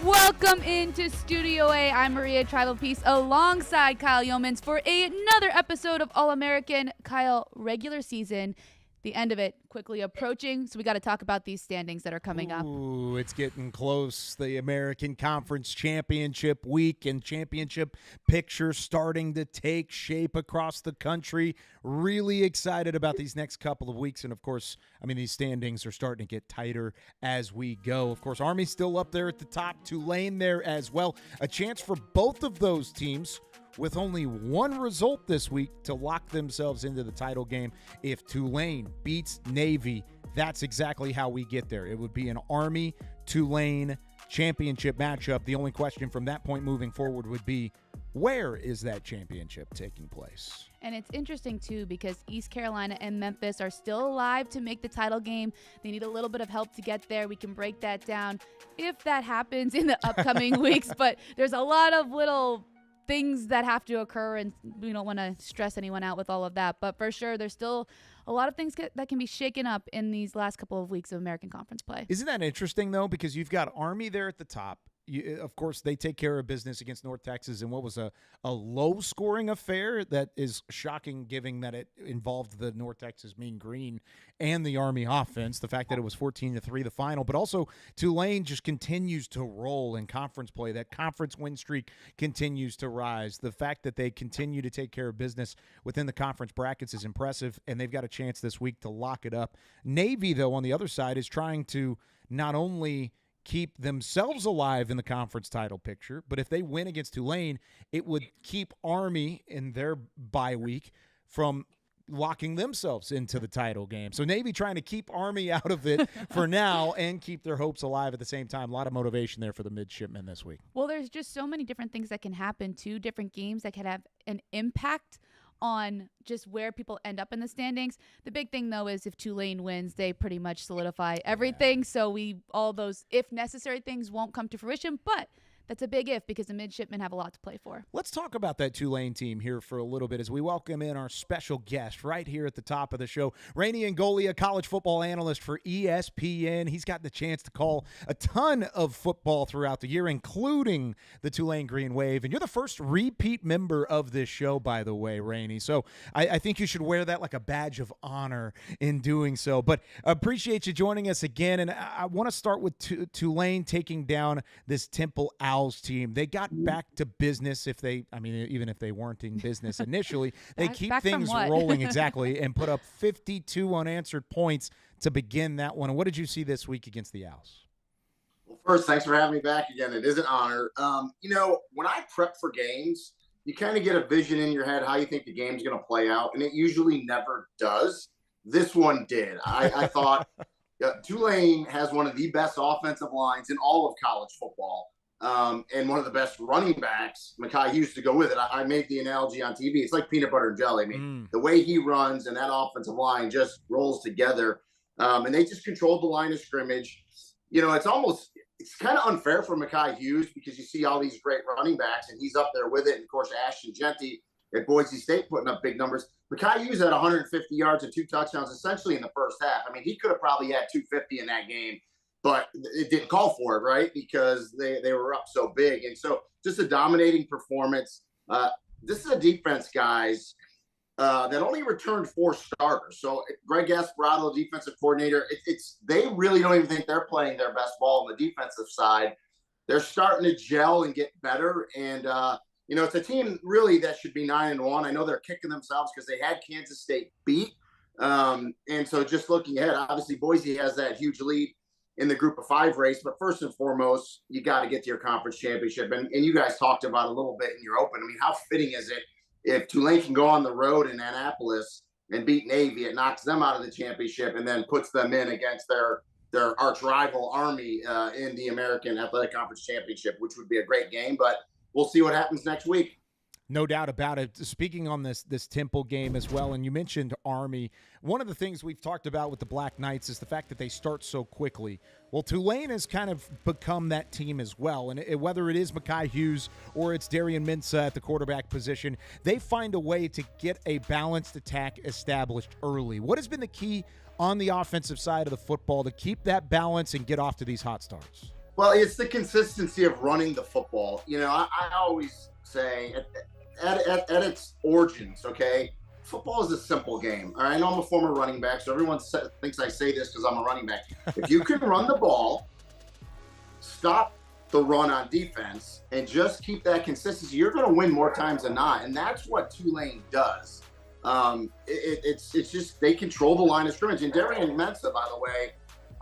Welcome into Studio A. I'm Maria Trivelpeice alongside Kyle Youmans for another episode of All-American. Kyle, regular season, the end of it quickly approaching, so we got to talk about these standings that are coming up. Ooh, it's getting close. The American Conference Championship week and championship picture starting to take shape across the country. Really excited about these next couple of weeks. And, of course, I mean, these standings are starting to get tighter as we go. Of course, Army's still up there at the top. Tulane there as well. A chance for both of those teams with only one result this week to lock themselves into the title game. If Tulane beats Navy, that's exactly how we get there. It would be an Army-Tulane championship matchup. The only question from that point moving forward would be, where is that championship taking place? And it's interesting, too, because East Carolina and Memphis are still alive to make the title game. They need a little bit of help to get there. We can break that down if that happens in the upcoming weeks. But there's a lot of little things that have to occur, and we don't want to stress anyone out with all of that. But for sure, there's still a lot of things that can be shaken up in these last couple of weeks of American Conference play. Isn't that interesting, though? Because you've got Army there at the top. Of course, they take care of business against North Texas in what was a low-scoring affair that is shocking, given that it involved the North Texas Mean Green and the Army offense, the fact that it was 14-3 the final. But also, Tulane just continues to roll in conference play. That conference win streak continues to rise. The fact that they continue to take care of business within the conference brackets is impressive, and they've got a chance this week to lock it up. Navy, though, on the other side, is trying to not only keep themselves alive in the conference title picture, but if they win against Tulane, it would keep Army in their bye week from locking themselves into the title game. So Navy trying to keep Army out of it for now and keep their hopes alive at the same time. A lot of motivation there for the midshipmen this week. Well, there's just so many different things that can happen, too, different games that could have an impact on just where people end up in the standings. The big thing, though, is if Tulane wins, they pretty much solidify everything. Yeah. So all those, if necessary, things won't come to fruition. But that's a big if because the midshipmen have a lot to play for. Let's talk about that Tulane team here for a little bit as we welcome in our special guest right here at the top of the show, Rene Ingoglia, college football analyst for ESPN. He's got the chance to call a ton of football throughout the year, including the Tulane Green Wave. And you're the first repeat member of this show, by the way, Rene. So I think you should wear that like a badge of honor in doing so. But appreciate you joining us again. And I want to start with Tulane taking down this Temple Owls team. They got back to business even if they weren't in business initially, they keep things rolling exactly and put up 52 unanswered points to begin that one. And what did you see this week against the Owls? Well, first, thanks for having me back again. It is an honor. When I prep for games, you kind of get a vision in your head how you think the game's going to play out, and it usually never does. This one did. I thought Tulane has one of the best offensive lines in all of college football. And one of the best running backs, Mekhi Hughes, to go with it. I made the analogy on TV. It's like peanut butter and jelly. I mean, the way he runs and that offensive line just rolls together. And they just controlled the line of scrimmage. It's kind of unfair for Mekhi Hughes because you see all these great running backs and he's up there with it. And of course, Ashton Genty at Boise State putting up big numbers. Mekhi Hughes had 150 yards and 2 touchdowns essentially in the first half. I mean, he could have probably had 250 in that game. But it didn't call for it, right? Because they were up so big. And so just a dominating performance. This is a defense, guys, that only returned 4 starters. So Greg Gasparotto, defensive coordinator, they really don't even think they're playing their best ball on the defensive side. They're starting to gel and get better. And, it's a team really that should be 9-1. I know they're kicking themselves because they had Kansas State beat. And so just looking ahead, obviously Boise has that huge lead in the group of 5 race, but first and foremost, you got to get to your conference championship. And you guys talked about a little bit in your open. I mean, how fitting is it if Tulane can go on the road in Annapolis and beat Navy? It knocks them out of the championship and then puts them in against their arch rival Army in the American Athletic Conference Championship, which would be a great game, but we'll see what happens next week. No doubt about it. Speaking on this Temple game as well, and you mentioned Army, one of the things we've talked about with the Black Knights is the fact that they start so quickly. Well, Tulane has kind of become that team as well, and whether it is Mekhi Hughes or it's Darian Mensah at the quarterback position, they find a way to get a balanced attack established early. What has been the key on the offensive side of the football to keep that balance and get off to these hot starts? Well, it's the consistency of running the football. I always say at its origins, okay, football is a simple game. All right, I know I'm a former running back, so everyone thinks I say this because I'm a running back. If you can run the ball, stop the run on defense, and just keep that consistency, you're going to win more times than not. And that's what Tulane does. It's just they control the line of scrimmage. And Darian Mensah, by the way,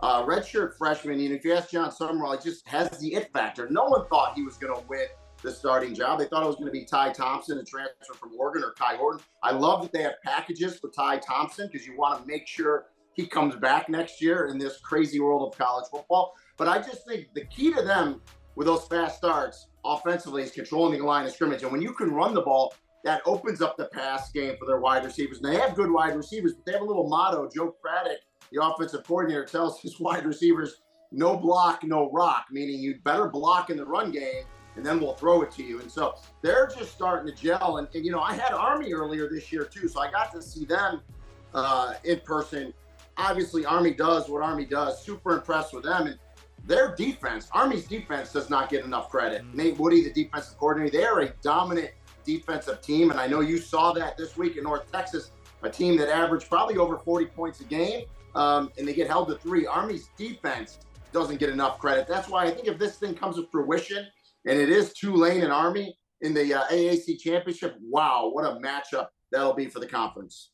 redshirt freshman, if you ask John Summerall, he just has the it factor. No one thought he was going to win the starting job. They thought it was going to be Ty Thompson, a transfer from Oregon, or Kai Horton. I love that they have packages for Ty Thompson because you want to make sure he comes back next year in this crazy world of college football. But I just think the key to them with those fast starts offensively is controlling the line of scrimmage. And when you can run the ball, that opens up the pass game for their wide receivers. And they have good wide receivers, but they have a little motto. Joe Craddock, the offensive coordinator, tells his wide receivers, no block, no rock, meaning you'd better block in the run game, and then we'll throw it to you. And so they're just starting to gel. And I had Army earlier this year too, so I got to see them in person. Obviously, Army does what Army does. Super impressed with them. And their defense, Army's defense, does not get enough credit. Nate Woody, the defensive coordinator, they are a dominant defensive team. And I know you saw that this week in North Texas, a team that averaged probably over 40 points a game, and they get held to 3. Army's defense doesn't get enough credit. That's why I think if this thing comes to fruition, and it is Tulane and Army in the AAC championship, wow, what a matchup that'll be for the conference.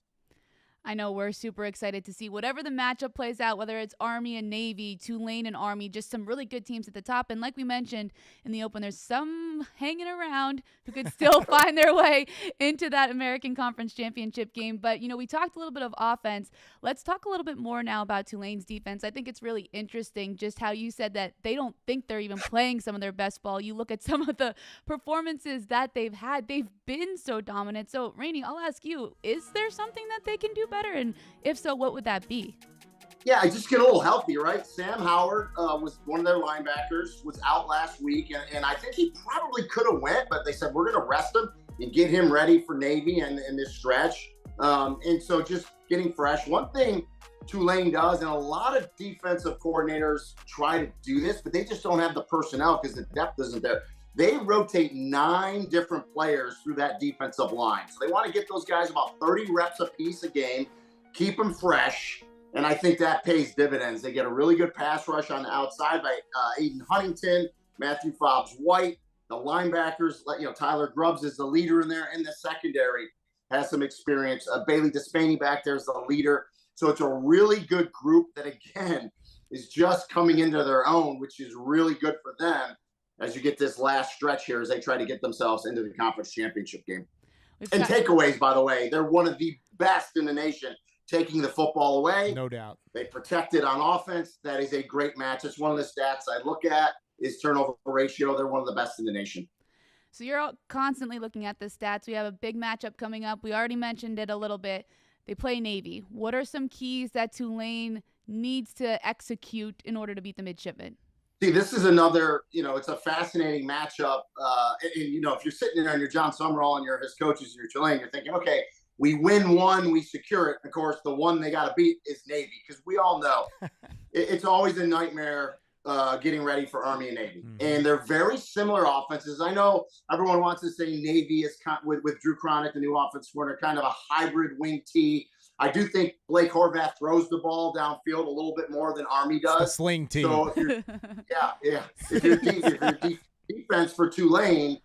I know we're super excited to see whatever the matchup plays out, whether it's Army and Navy, Tulane and Army, just some really good teams at the top. And like we mentioned in the open, there's some hanging around who could still find their way into that American Conference Championship game. But, we talked a little bit of offense. Let's talk a little bit more now about Tulane's defense. I think it's really interesting just how you said that they don't think they're even playing some of their best ball. You look at some of the performances that they've had. They've been so dominant. So, Rene, I'll ask you, is there something that they can do better? And if so, what would that be? Yeah, I just get a little healthy, right? Sam Howard was one of their linebackers, was out last week, and I think he probably could have went, but they said, we're going to rest him and get him ready for Navy and this stretch. And so just getting fresh. One thing Tulane does, and a lot of defensive coordinators try to do this, but they just don't have the personnel because the depth isn't there. They rotate 9 different players through that defensive line. So they want to get those guys about 30 reps a piece a game, keep them fresh. And I think that pays dividends. They get a really good pass rush on the outside by Aiden Huntington, Matthew Fobbs-White, the linebackers. Tyler Grubbs is the leader in there, and the secondary has some experience. Bailey Despaney back there is the leader. So it's a really good group that, again, is just coming into their own, which is really good for them as you get this last stretch here as they try to get themselves into the conference championship game. And takeaways, by the way, they're one of the best in the nation. Taking the football away. No doubt. They protect it on offense. That is a great match. It's one of the stats I look at is turnover ratio. They're one of the best in the nation. So you're constantly looking at the stats. We have a big matchup coming up. We already mentioned it a little bit. They play Navy. What are some keys that Tulane needs to execute in order to beat the midshipmen? See, this is another, it's a fascinating matchup. And if you're sitting there and you're John Summerall and you're his coaches and you're Tulane, you're thinking, okay, we win one, we secure it. Of course, the one they got to beat is Navy, because we all know it's always a nightmare getting ready for Army and Navy. Mm-hmm. And they're very similar offenses. I know everyone wants to say Navy is with Drew Cronick, the new offense coordinator, kind of a hybrid wing T. I do think Blake Horvath throws the ball downfield a little bit more than Army does. It's the sling team. So if you're, if you're defense for Tulane,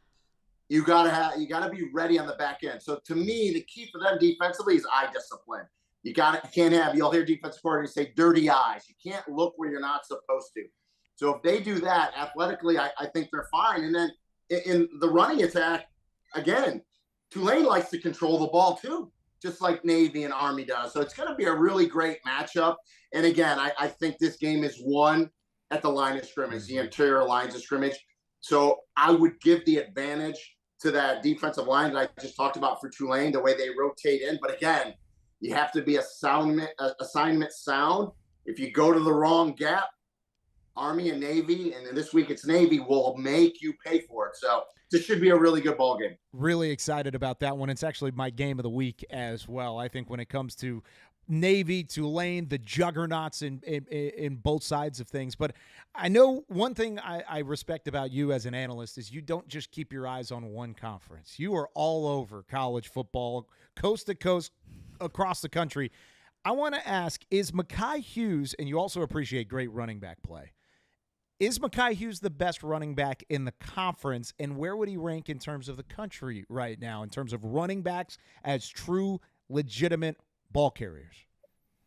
you gotta be ready on the back end. So to me, the key for them defensively is eye discipline. You'll hear defensive coordinators say dirty eyes. You can't look where you're not supposed to. So if they do that athletically, I think they're fine. And then in the running attack, again, Tulane likes to control the ball too, just like Navy and Army does. So it's going to be a really great matchup. And again, I think this game is won at the line of scrimmage, the interior lines of scrimmage. So I would give the advantage to that defensive line that I just talked about for Tulane, the way they rotate in. But again, you have to be assignment sound. If you go to the wrong gap, Army and Navy, and then this week it's Navy, will make you pay for it. So this should be a really good ball game. Really excited about that one. It's actually my game of the week as well. I think when it comes to Navy, Tulane, the juggernauts in both sides of things. But I know one thing I respect about you as an analyst is you don't just keep your eyes on one conference. You are all over college football, coast to coast, across the country. I want to ask, is Mekhi Hughes, and you also appreciate great running back play, is Mekhi Hughes the best running back in the conference, and where would he rank in terms of the country right now in terms of running backs as true, legitimate ball carriers?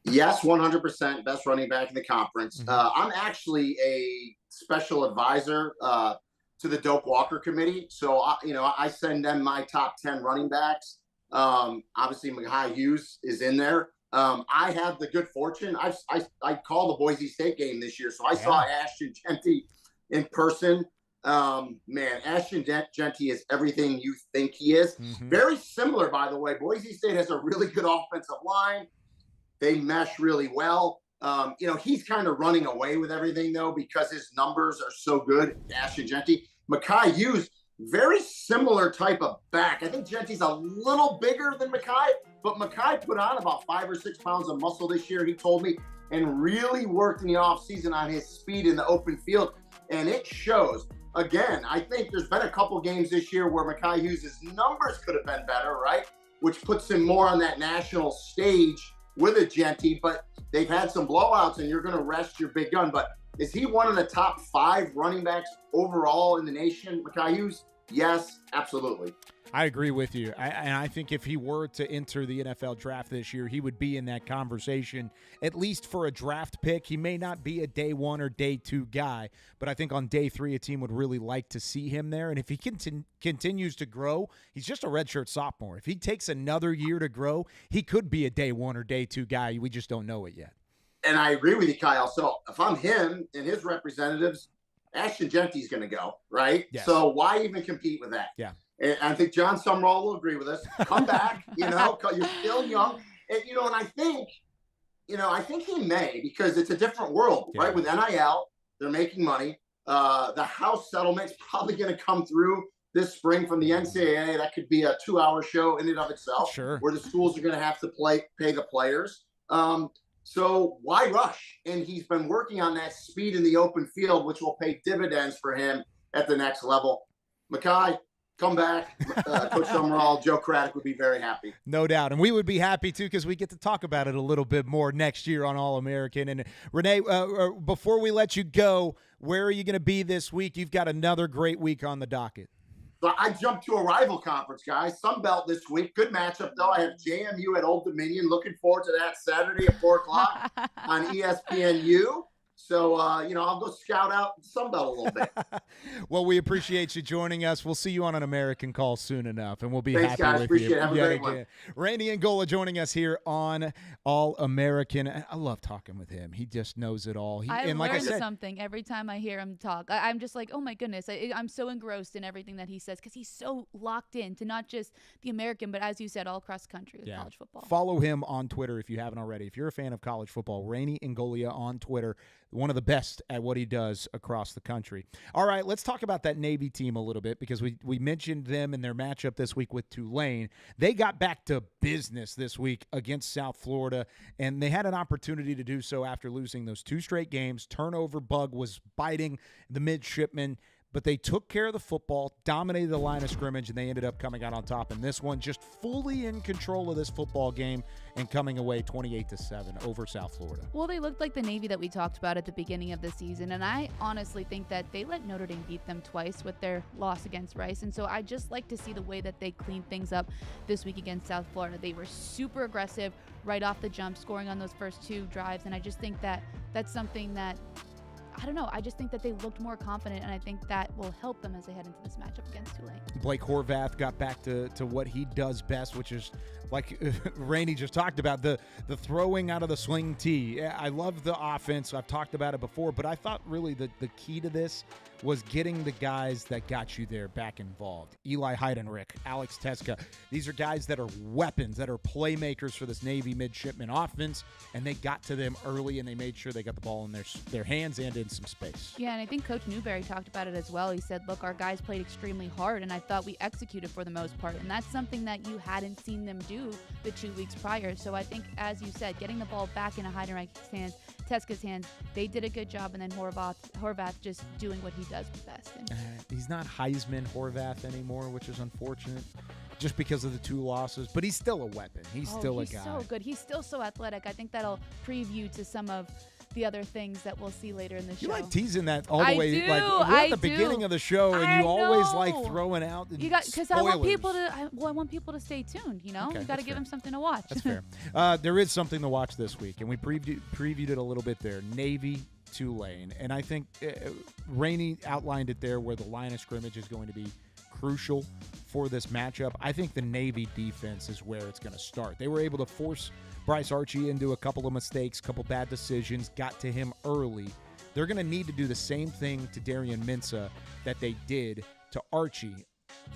Yes, 100% best running back in the conference. Mm-hmm. I'm actually a special advisor to the Doak Walker Committee. So, I send them my top 10 running backs. Obviously, Mekhi Hughes is in there. I have the good fortune. I called the Boise State game this year, so I saw Ashton Jeanty in person. Ashton Jeanty is everything you think he is. Mm-hmm. Very similar, by the way. Boise State has a really good offensive line. They mesh really well. He's kind of running away with everything, though, because his numbers are so good, Ashton Jeanty. Mekhi Hughes, very similar type of back. I think Genty's a little bigger than Mekhi, but Mekhi put on about 5 or 6 pounds of muscle this year, he told me, and really worked in the offseason on his speed in the open field, and it shows. Again, I think there's been a couple games this year where Mekhi Hughes' numbers could have been better, right? Which puts him more on that national stage with a Jeanty, but they've had some blowouts, and you're going to rest your big gun. But is he one of the top 5 running backs overall in the nation, Mekhi Hughes? Yes, absolutely. I agree with you. And I think if he were to enter the NFL draft this year, he would be in that conversation, at least for a draft pick. He may not be a day 1 or day 2 guy, but I think on day 3, a team would really like to see him there. And if he continues to grow, he's just a redshirt sophomore. If he takes another year to grow, he could be a day 1 or day 2 guy. We just don't know it yet. And I agree with you, Kyle. So if I'm him and his representatives, Ashton Jeanty's going to go, right? Yes. So why even compete with that? Yeah. And I think John Summerall will agree with us. Come back, you're still young. And I think I think he may, because it's a different world, right? With NIL, they're making money. The House settlement's probably going to come through this spring from the NCAA. That could be a 2-hour show in and of itself, where the schools are going to have to pay the players. So why rush? And he's been working on that speed in the open field, which will pay dividends for him at the next level. Mackay, come back. Coach Summerall, Joe Craddock would be very happy. No doubt. And we would be happy, too, because we get to talk about it a little bit more next year on All-American. And, Rene, before we let you go, where are you going to be this week? You've got another great week on the docket. So I jumped to a rival conference, guys. Sunbelt this week. Good matchup, though. I have JMU at Old Dominion. Looking forward to that Saturday at 4 o'clock on ESPNU. So, I'll go scout out Sunbelt a little bit. Well, we appreciate you joining us. We'll see you on an American call soon enough, and we'll be Thanks, happy guys. with Appreciate you. It. Have a great one. Rene Ingoglia joining us here on All-American. I love talking with him. He just knows it all. I learn something every time I hear him talk. I'm just like, oh, my goodness. I'm so engrossed in everything that he says, because he's so locked in to not just the American, but as you said, all across the country with college football. Follow him on Twitter if you haven't already. If you're a fan of college football, Rene Ingoglia on Twitter, one of the best at what he does across the country. All right, let's talk about that Navy team a little bit, because we mentioned them in their matchup this week with Tulane. They got back to business this week against South Florida, and they had an opportunity to do so after losing those 2 straight games. Turnover bug was biting the midshipmen, but they took care of the football, dominated the line of scrimmage, and they ended up coming out on top in this one, just fully in control of this football game and coming away 28-7 over South Florida. Well, they looked like the Navy that we talked about at the beginning of the season, and I honestly think that they let Notre Dame beat them twice with their loss against Rice, and so I just like to see the way that they cleaned things up this week against South Florida. They were super aggressive right off the jump, scoring on those first 2 drives, and I just think that that's something that I don't know. I just think that they looked more confident, and I think that will help them as they head into this matchup against Tulane. Blake Horvath got back to what he does best, which is, like Rainey just talked about, the throwing out of the sling tee. I love the offense. I've talked about it before, but I thought really the key to this was getting the guys that got you there back involved. Eli Heidenreich, Alex Teska. These are guys that are weapons, that are playmakers for this Navy midshipman offense, and they got to them early, and they made sure they got the ball in their hands and in some space. Yeah, and I think Coach Newberry talked about it as well. He said, look, our guys played extremely hard, and I thought we executed for the most part, and that's something that you hadn't seen them do the 2 weeks prior. So I think, as you said, getting the ball back into Heidenreich's hands, Teska's hands, they did a good job, and then Horvath just doing what he does best. He's not Heisman Horvath anymore, which is unfortunate, just because of the 2 losses, but he's still a weapon. He's still a guy. He's so good. He's still so athletic. I think that'll preview to some of the other things that we'll see later in the show. You like teasing that all the way. Do, like we're at the beginning of the show, and you always like throwing out the because I want people to stay tuned. You know, you got to give them something to watch. That's fair. There is something to watch this week, and we previewed it a little bit there. Navy, Tulane, and I think Rainey outlined it there, where the line of scrimmage is going to be crucial for this matchup. I think the Navy defense is where it's going to start. They were able to force Bryce Archie into a couple of mistakes, couple bad decisions, got to him early. They're going to need to do the same thing to Darian Mensah that they did to Archie.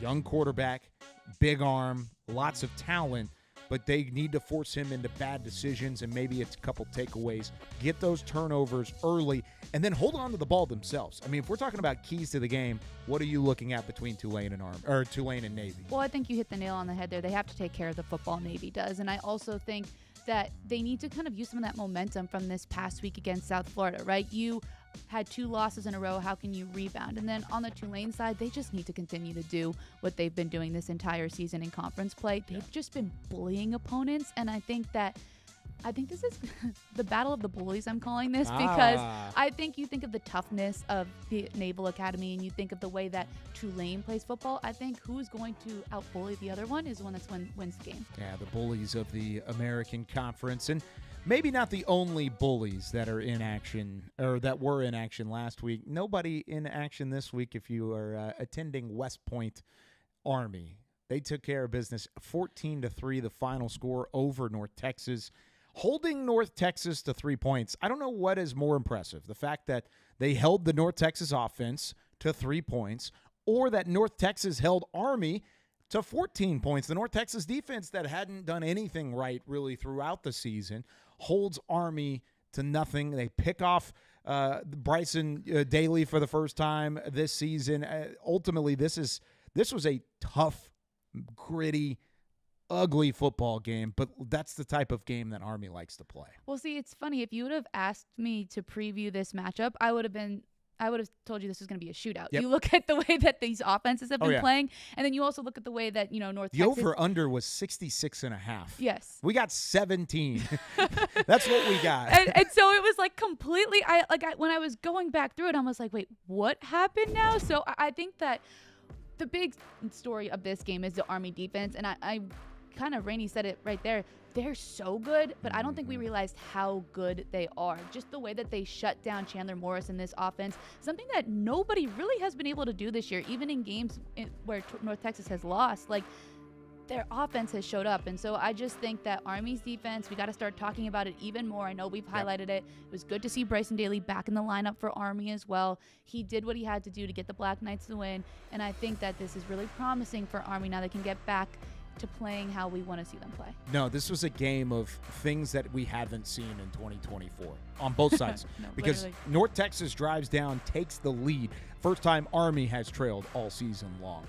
Young quarterback, big arm, lots of talent, but they need to force him into bad decisions and maybe it's a couple takeaways. Get those turnovers early and then hold on to the ball themselves. I mean, if we're talking about keys to the game, what are you looking at between Tulane and Navy? Well, I think you hit the nail on the head there. They have to take care of the football, Navy does. And I also think that they need to kind of use some of that momentum from this past week against South Florida, right? You had 2 losses in a row. How can you rebound? And then on the Tulane side, they just need to continue to do what they've been doing this entire season in conference play. They've just been bullying opponents, and I think this is the battle of the bullies, I'm calling this, because I think you think of the toughness of the Naval Academy and you think of the way that Tulane plays football. I think who's going to out-bully the other one is the one that wins the game. Yeah, the bullies of the American Conference. And maybe not the only bullies that are in action, or that were in action last week. Nobody in action this week if you are attending West Point Army. They took care of business, 14-3, the final score over North Texas. Holding North Texas to 3 points, I don't know what is more impressive, the fact that they held the North Texas offense to 3 points, or that North Texas held Army to 14 points. The North Texas defense that hadn't done anything right really throughout the season holds Army to nothing. They pick off Bryson Daly for the first time this season. Ultimately, this was a tough, gritty, ugly football game, but that's the type of game that Army likes to play. Well, see, it's funny. If you would have asked me to preview this matchup, I would have told you this was going to be a shootout. Yep. You look at the way that these offenses have been yeah. playing, and then you also look at the way that, North The Texas. over-under was 66.5. Yes. We got 17. That's what we got. And so it was like completely, when I was going back through it, I was like, wait, what happened now? So I think that the big story of this game is the Army defense, and I kind of, Rene said it right there. They're so good, but I don't think we realized how good they are. Just the way that they shut down Chandler Morris in this offense, something that nobody really has been able to do this year, even in games where North Texas has lost. Like, their offense has showed up. And so I just think that Army's defense, we got to start talking about it even more. I know we've highlighted it. It was good to see Bryson Daly back in the lineup for Army as well. He did what he had to do to get the Black Knights the win. And I think that this is really promising for Army now they can get back to playing how we want to see them play. No, this was a game of things that we haven't seen in 2024 on both sides. No, because literally. North Texas drives down, takes the lead. First time Army has trailed all season long.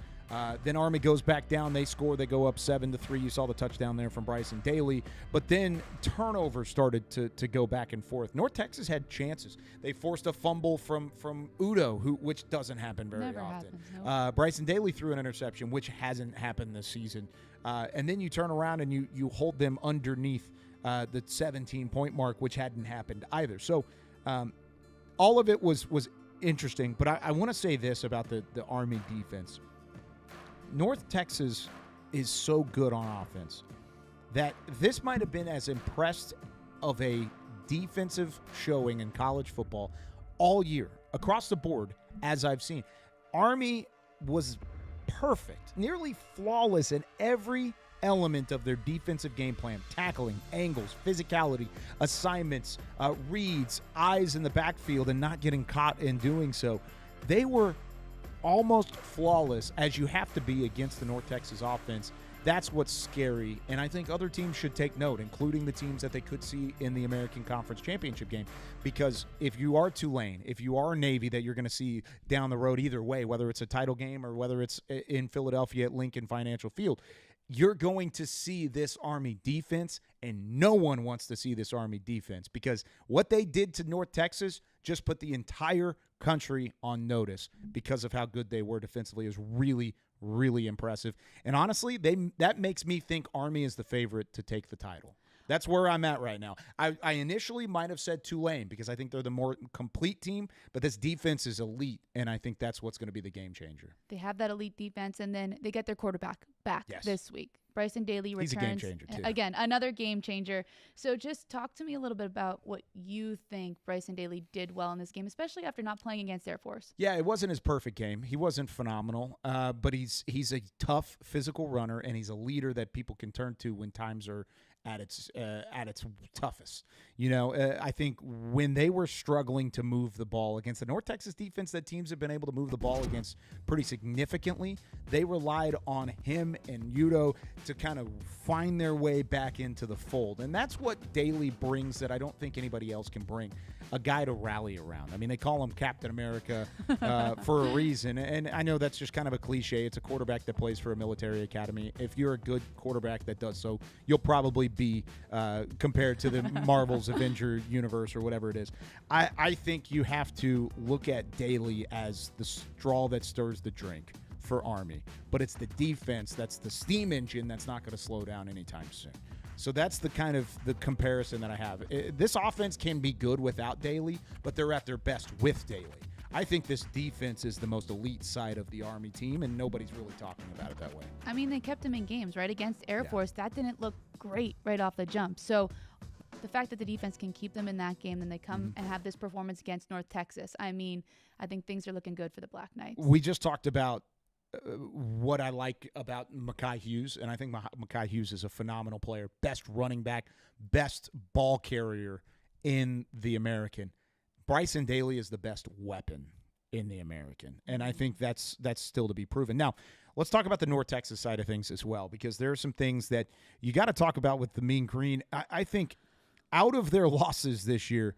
Then Army goes back down. They score. They go up 7-3. You saw the touchdown there from Bryson Daly. But then turnovers started to go back and forth. North Texas had chances. They forced a fumble from Udo, which doesn't happen very Never often. happens, nope. Bryson Daly threw an interception, which hasn't happened this season. And then you turn around and you hold them underneath the 17-point mark, which hadn't happened either. So all of it was interesting. But I want to say this about the Army defense. North Texas is so good on offense that this might have been as impressed of a defensive showing in college football all year across the board as I've seen. Army was perfect, nearly flawless in every element of their defensive game plan: tackling, angles, physicality, assignments, reads, eyes in the backfield, and not getting caught in doing so. They were almost flawless, as you have to be against the North Texas offense. That's what's scary, and I think other teams should take note, including the teams that they could see in the American Conference Championship game, because if you are Tulane, if you are Navy that you're going to see down the road either way, whether it's a title game or whether it's in Philadelphia at Lincoln Financial Field, you're going to see this Army defense, and no one wants to see this Army defense, because what they did to North Texas just put the entire country on notice because of how good they were defensively. Is really, really impressive. And honestly, that makes me think Army is the favorite to take the title. That's where I'm at right now. I initially might have said Tulane because I think they're the more complete team, but this defense is elite, and I think that's what's going to be the game changer. They have that elite defense, and then they get their quarterback back this week. Bryson Daly returns. He's a game changer, too. Again, another game changer. So just talk to me a little bit about what you think Bryson Daly did well in this game, especially after not playing against Air Force. Yeah, it wasn't his perfect game. He wasn't phenomenal, but he's a tough physical runner, and he's a leader that people can turn to when times are at its toughest. I think when they were struggling to move the ball against the North Texas defense that teams have been able to move the ball against pretty significantly, they relied on him and Udo to kind of find their way back into the fold. And that's what Daly brings that I don't think anybody else can bring, a guy to rally around. I mean, they call him Captain America for a reason. And I know that's just kind of a cliche. It's a quarterback that plays for a military academy. If you're a good quarterback that does so, you'll probably be compared to the Marvel's Avenger universe or whatever it is. I think you have to look at Daly as the straw that stirs the drink for Army, but it's the defense that's the steam engine that's not going to slow down anytime soon. So that's the kind of the comparison that I have. This offense can be good without Daly, but they're at their best with Daly. I think this defense is the most elite side of the Army team, and nobody's really talking about it that way. I mean, they kept him in games, right? Against Air Force, that didn't look great right off the jump. So the fact that the defense can keep them in that game, then they come and have this performance against North Texas. I mean, I think things are looking good for the Black Knights. We just talked about what I like about Mekhi Hughes, and I think Mekhi Hughes is a phenomenal player. Best running back, best ball carrier in the American. Bryson Daly is the best weapon in the American, and I think that's still to be proven. Now, let's talk about the North Texas side of things as well, because there are some things that you got to talk about with the Mean Green. I think out of their losses this year,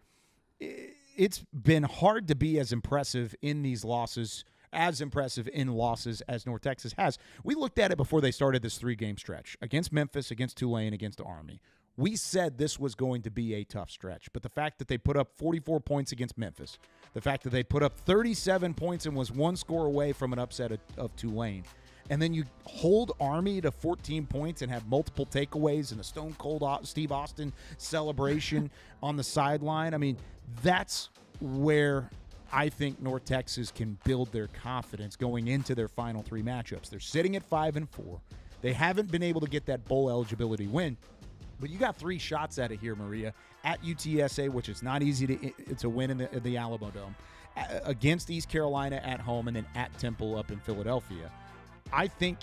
it's been hard to be as impressive in these losses, as impressive in losses as North Texas has. We looked at it before they started this 3-game stretch against Memphis, against Tulane, against Army. We said this was going to be a tough stretch, but the fact that they put up 44 points against Memphis, the fact that they put up 37 points and was 1 score away from an upset of Tulane, and then you hold Army to 14 points and have multiple takeaways and a Stone Cold Steve Austin celebration on the sideline. I mean, that's where I think North Texas can build their confidence going into their final 3 matchups. They're sitting at 5-4. They haven't been able to get that bowl eligibility win. But you got 3 shots at it here, Maria, at UTSA, which is not easy to win in the Alamo Dome, against East Carolina at home, and then at Temple up in Philadelphia. I think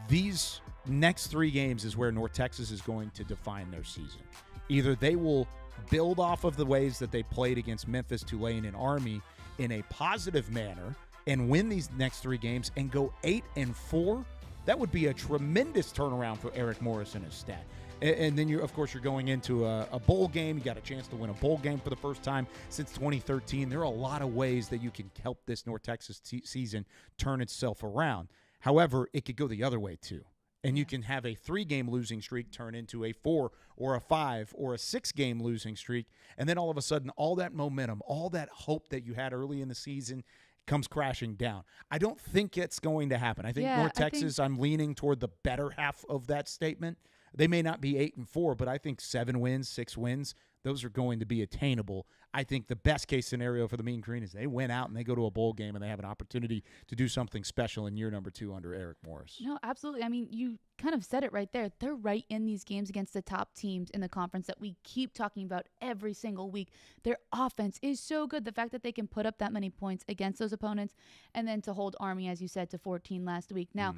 these next 3 games is where North Texas is going to define their season. Either they will build off of the ways that they played against Memphis, Tulane, and Army in a positive manner and win these next 3 games and go 8-4. That would be a tremendous turnaround for Eric Morris and his staff. And then, of course, you're going into a bowl game. You got a chance to win a bowl game for the first time since 2013. There are a lot of ways that you can help this North Texas season turn itself around. However, it could go the other way, too. And you can have a 3-game losing streak turn into a 4 or a 5 or a 6-game losing streak. And then all of a sudden, all that momentum, all that hope that you had early in the season comes crashing down. I don't think it's going to happen. I think North Texas, I'm leaning toward the better half of that statement. They may not be 8-4, but I think 7 wins, 6 wins, those are going to be attainable. I think the best case scenario for the Mean Green is they win out and they go to a bowl game and they have an opportunity to do something special in year number 2 under Eric Morris. No, absolutely. I mean, you kind of said it right there. They're right in these games against the top teams in the conference that we keep talking about every single week. Their offense is so good. The fact that they can put up that many points against those opponents and then to hold Army, as you said, to 14 last week. Now,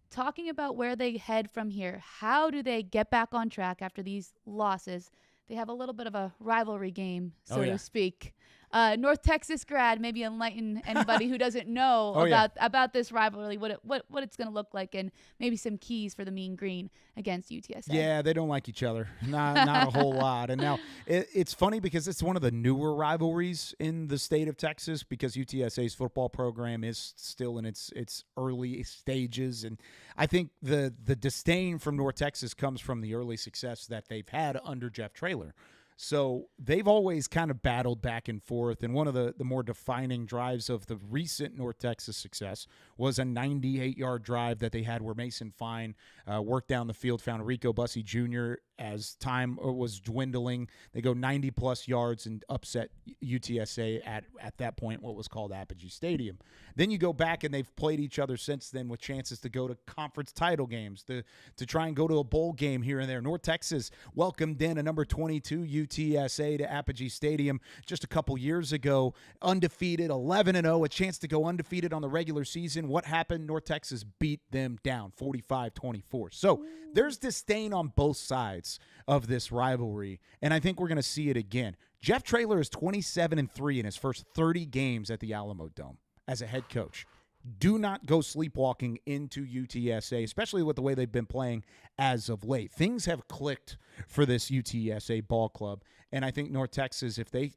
talking about where they head from here, how do they get back on track after these losses? They have a little bit of a rivalry game, so to speak. North Texas grad, maybe enlighten anybody who doesn't know about this rivalry, what it's going to look like, and maybe some keys for the Mean Green against UTSA. Yeah, they don't like each other, not a whole lot. And now it's funny because it's one of the newer rivalries in the state of Texas because UTSA's football program is still in its early stages, and I think the disdain from North Texas comes from the early success that they've had under Jeff Traylor. So they've always kind of battled back and forth, and one of the more defining drives of the recent North Texas success was a 98-yard drive that they had where Mason Fine worked down the field, found Rico Bussey Jr. as time was dwindling. They go 90-plus yards and upset UTSA at that point, what was called Apogee Stadium. Then you go back, and they've played each other since then with chances to go to conference title games, to try and go to a bowl game here and there. North Texas welcomed in a number 22 UTSA to Apogee Stadium just a couple years ago, undefeated, 11-0, a chance to go undefeated on the regular season. What happened? North Texas beat them down 45-24. So there's disdain on both sides of this rivalry, and I think we're going to see it again. Jeff Traylor is 27-3 in his first 30 games at the Alamo Dome as a head coach. Do not go sleepwalking into UTSA, especially with the way they've been playing as of late. Things have clicked for this UTSA ball club, and I think North Texas, if they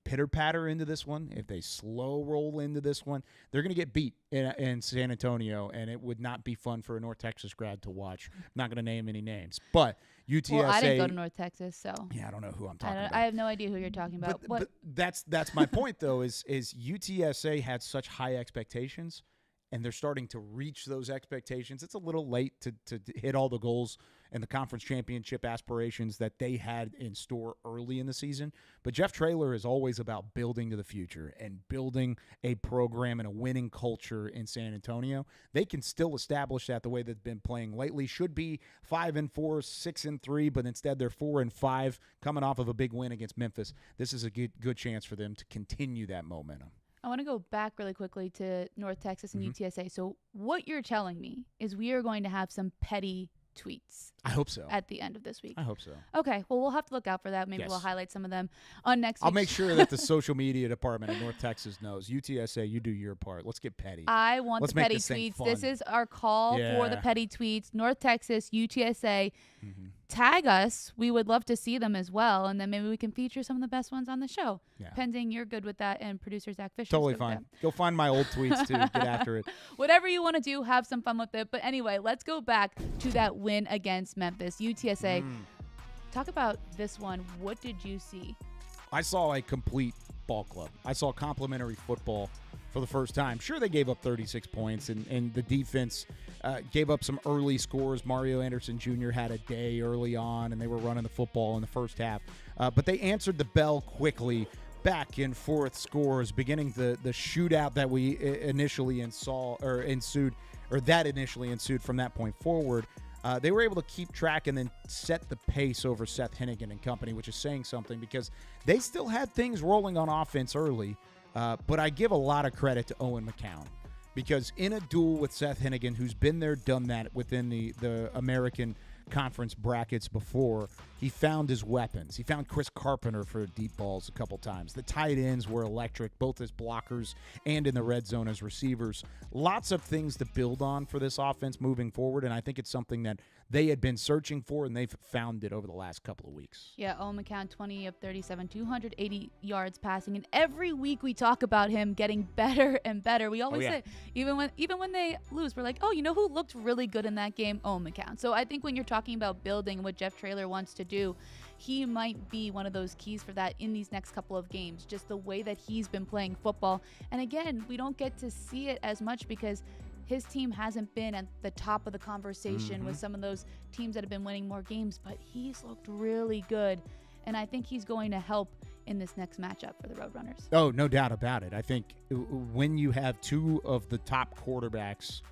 pitter-patter into this one, if they slow roll into this one, they're going to get beat in San Antonio, and it would not be fun for a North Texas grad to watch. I'm not going to name any names, but UTSA. Well, I didn't go to North Texas, so. Yeah, I don't know who I'm talking about. I have no idea who you're talking about. But that's my point, though, is UTSA had such high expectations, and they're starting to reach those expectations. It's a little late to hit all the goals and the conference championship aspirations that they had in store early in the season. But Jeff Traylor is always about building to the future and building a program and a winning culture in San Antonio. They can still establish that the way they've been playing lately. Should be 5-4, 6-3, but instead they're 4-5, coming off of a big win against Memphis. This is a good chance for them to continue that momentum. I want to go back really quickly to North Texas and UTSA. So what you're telling me is we are going to have some petty tweets. I hope so. At the end of this week. I hope so. Okay. Well, we'll have to look out for that. Maybe we'll highlight some of them on next week. I'll make sure that the social media department of North Texas knows. UTSA, you do your part. Let's get petty. I want Let's the petty this tweets. fun. This is our call for the petty tweets. North Texas, UTSA. Tag us. We would love to see them as well. And then maybe we can feature some of the best ones on the show. Yeah. Pending you're good with that and producer Zach Fisher. Totally fine. Go find my old tweets too. Get after it. Whatever you want to do, have some fun with it. But anyway, let's go back to that win against Memphis. UTSA. Talk about this one. What did you see? I saw a complete ball club. I saw complimentary football for the first time. Sure, they gave up 36 points, and the defense gave up some early scores. Mario Anderson Jr. had a day early on, and they were running the football in the first half. But they answered the bell quickly. Back and forth scores, beginning the shootout that we initially ensued from that point forward. They were able to keep track and then set the pace over Seth Hennigan and company, which is saying something because they still had things rolling on offense early. But I give a lot of credit to Owen McCown because in a duel with Seth Hennigan, who's been there, done that within the American Conference brackets before, he found his weapons. He found Chris Carpenter for deep balls a couple times. The tight ends were electric, both as blockers and in the red zone as receivers. Lots of things to build on for this offense moving forward, and I think it's something that they had been searching for, and they've found it over the last couple of weeks. Yeah, Owen McCown, 20 of 37, 280 yards passing, and every week we talk about him getting better and better. We always say, even when they lose, we're like, oh, you know who looked really good in that game? Owen McCown. So I think when you're talking about building what Jeff Traylor wants to do, he might be one of those keys for that in these next couple of games, just the way that he's been playing football. And again, we don't get to see it as much because his team hasn't been at the top of the conversation with some of those teams that have been winning more games, but he's looked really good. And I think he's going to help in this next matchup for the Roadrunners. Oh, no doubt about it. I think when you have two of the top quarterbacks,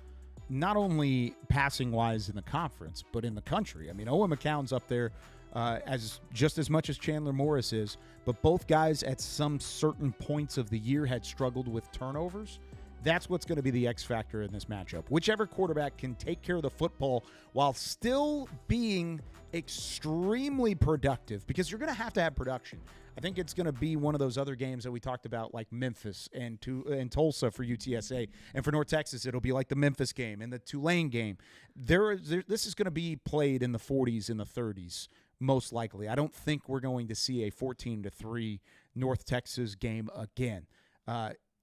not only passing-wise in the conference, but in the country. I mean, Owen McCown's up there as just as much as Chandler Morris is, but both guys at some certain points of the year had struggled with turnovers. That's what's going to be the X factor in this matchup. Whichever quarterback can take care of the football while still being extremely productive, because you're going to have production. I think it's going to be one of those other games that we talked about, like Memphis and Tulsa for UTSA. And for North Texas, it'll be like the Memphis game and the Tulane game. This is going to be played in the 40s and the 30s, most likely. I don't think we're going to see a 14-3 North Texas game again.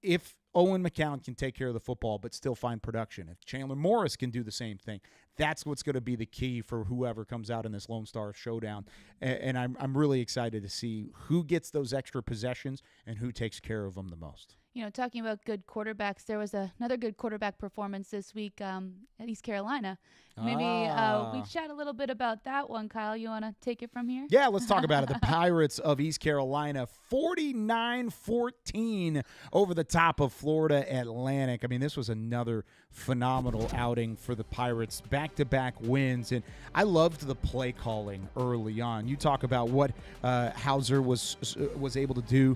If Owen McCown can take care of the football but still find production, if Chandler Morris can do the same thing, that's what's going to be the key for whoever comes out in this Lone Star Showdown. And I'm really excited to see who gets those extra possessions and who takes care of them the most. You know, talking about good quarterbacks, there was another good quarterback performance this week at East Carolina. Maybe we chat a little bit about that one, Kyle. You want to take it from here? Yeah, let's talk about it. The Pirates of East Carolina, 49-14 over the top of Florida Atlantic. I mean, this was another phenomenal outing for the Pirates. Back-to-back wins, and I loved the play calling early on. You talk about what Hauser was able to do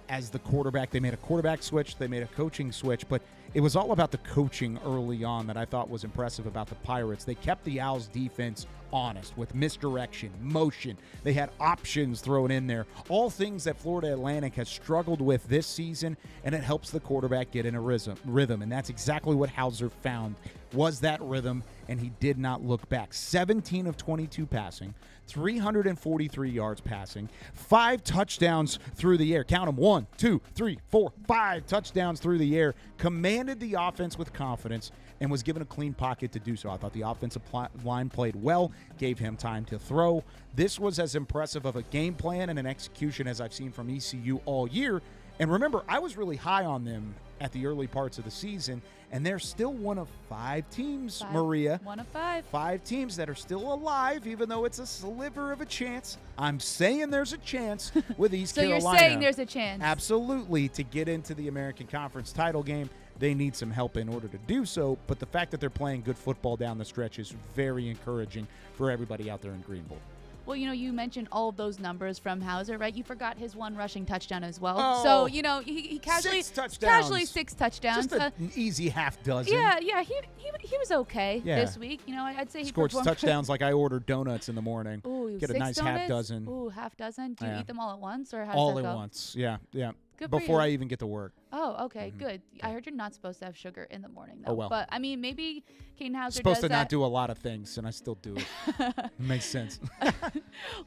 as the quarterback. They made a quarterback switch. They made a coaching switch, but it was all about the coaching early on that I thought was impressive about the Pirates. They kept the Owls defense honest with misdirection, motion. They had options thrown in there, all things that Florida Atlantic has struggled with this season, and it helps the quarterback get in a rhythm. And that's exactly what Hauser found was that rhythm, and he did not look back. 17 of 22 passing, 343 yards passing, 5 touchdowns through the air. Count them, 1, 2, 3, 4, 5 touchdowns through the air. Commanded the offense with confidence and was given a clean pocket to do so. I thought the offensive line played well, gave him time to throw. This was as impressive of a game plan and an execution as I've seen from ECU all year. And remember, I was really high on them at the early parts of the season, and they're still one of 5 teams, Maria. 1 of 5. 5 teams that are still alive, even though it's a sliver of a chance. I'm saying there's a chance with East Carolina. So you're saying there's a chance? Absolutely, to get into the American Conference title game. They need some help in order to do so, but the fact that they're playing good football down the stretch is very encouraging for everybody out there in Greenville. Well, you mentioned all of those numbers from Hauser, right? You forgot his one rushing touchdown as well. Oh, So, he casually 6 touchdowns. casually 6 touchdowns. Just an easy half dozen. Yeah, he was okay this week. I'd say he scored performed. touchdowns like I ordered donuts in the morning. Ooh, Get a 6 nice donuts? half dozen. Ooh, half dozen. Do you eat them all at once, or how does All that at go? once. Yeah. Good for Before you. I even get to work. Oh, okay, good. I heard you're not supposed to have sugar in the morning, though. Oh, well. But I mean, maybe Caden Hauser Supposed does to not that. do a lot of things, and I still do it. Makes sense.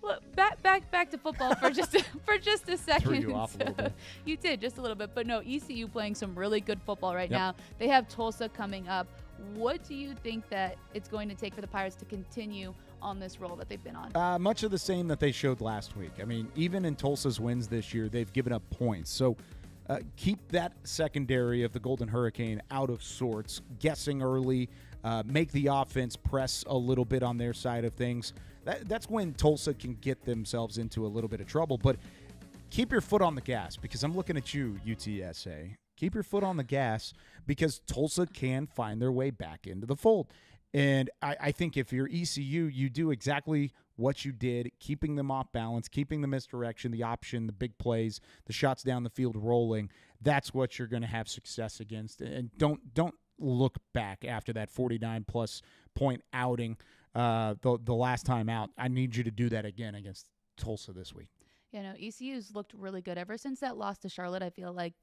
Well, back to football for just a second. Threw you off a little bit. You did just a little bit, but no, ECU playing some really good football right Yep. now. They have Tulsa coming up. What do you think that it's going to take for the Pirates to continue on this roll that they've been on? Much of the same that they showed last week. I mean, even in Tulsa's wins this year, they've given up points. So keep that secondary of the Golden Hurricane out of sorts, guessing early, make the offense press a little bit on their side of things. That's when Tulsa can get themselves into a little bit of trouble. But keep your foot on the gas, because I'm looking at you, UTSA. Keep your foot on the gas, because Tulsa can find their way back into the fold. And I think if you're ECU, you do exactly what you did, keeping them off balance, keeping the misdirection, the option, the big plays, the shots down the field rolling. That's what you're going to have success against. And don't look back after that 49-plus point outing the last time out. I need you to do that again against Tulsa this week. ECU's looked really good. Ever since that loss to Charlotte, I feel like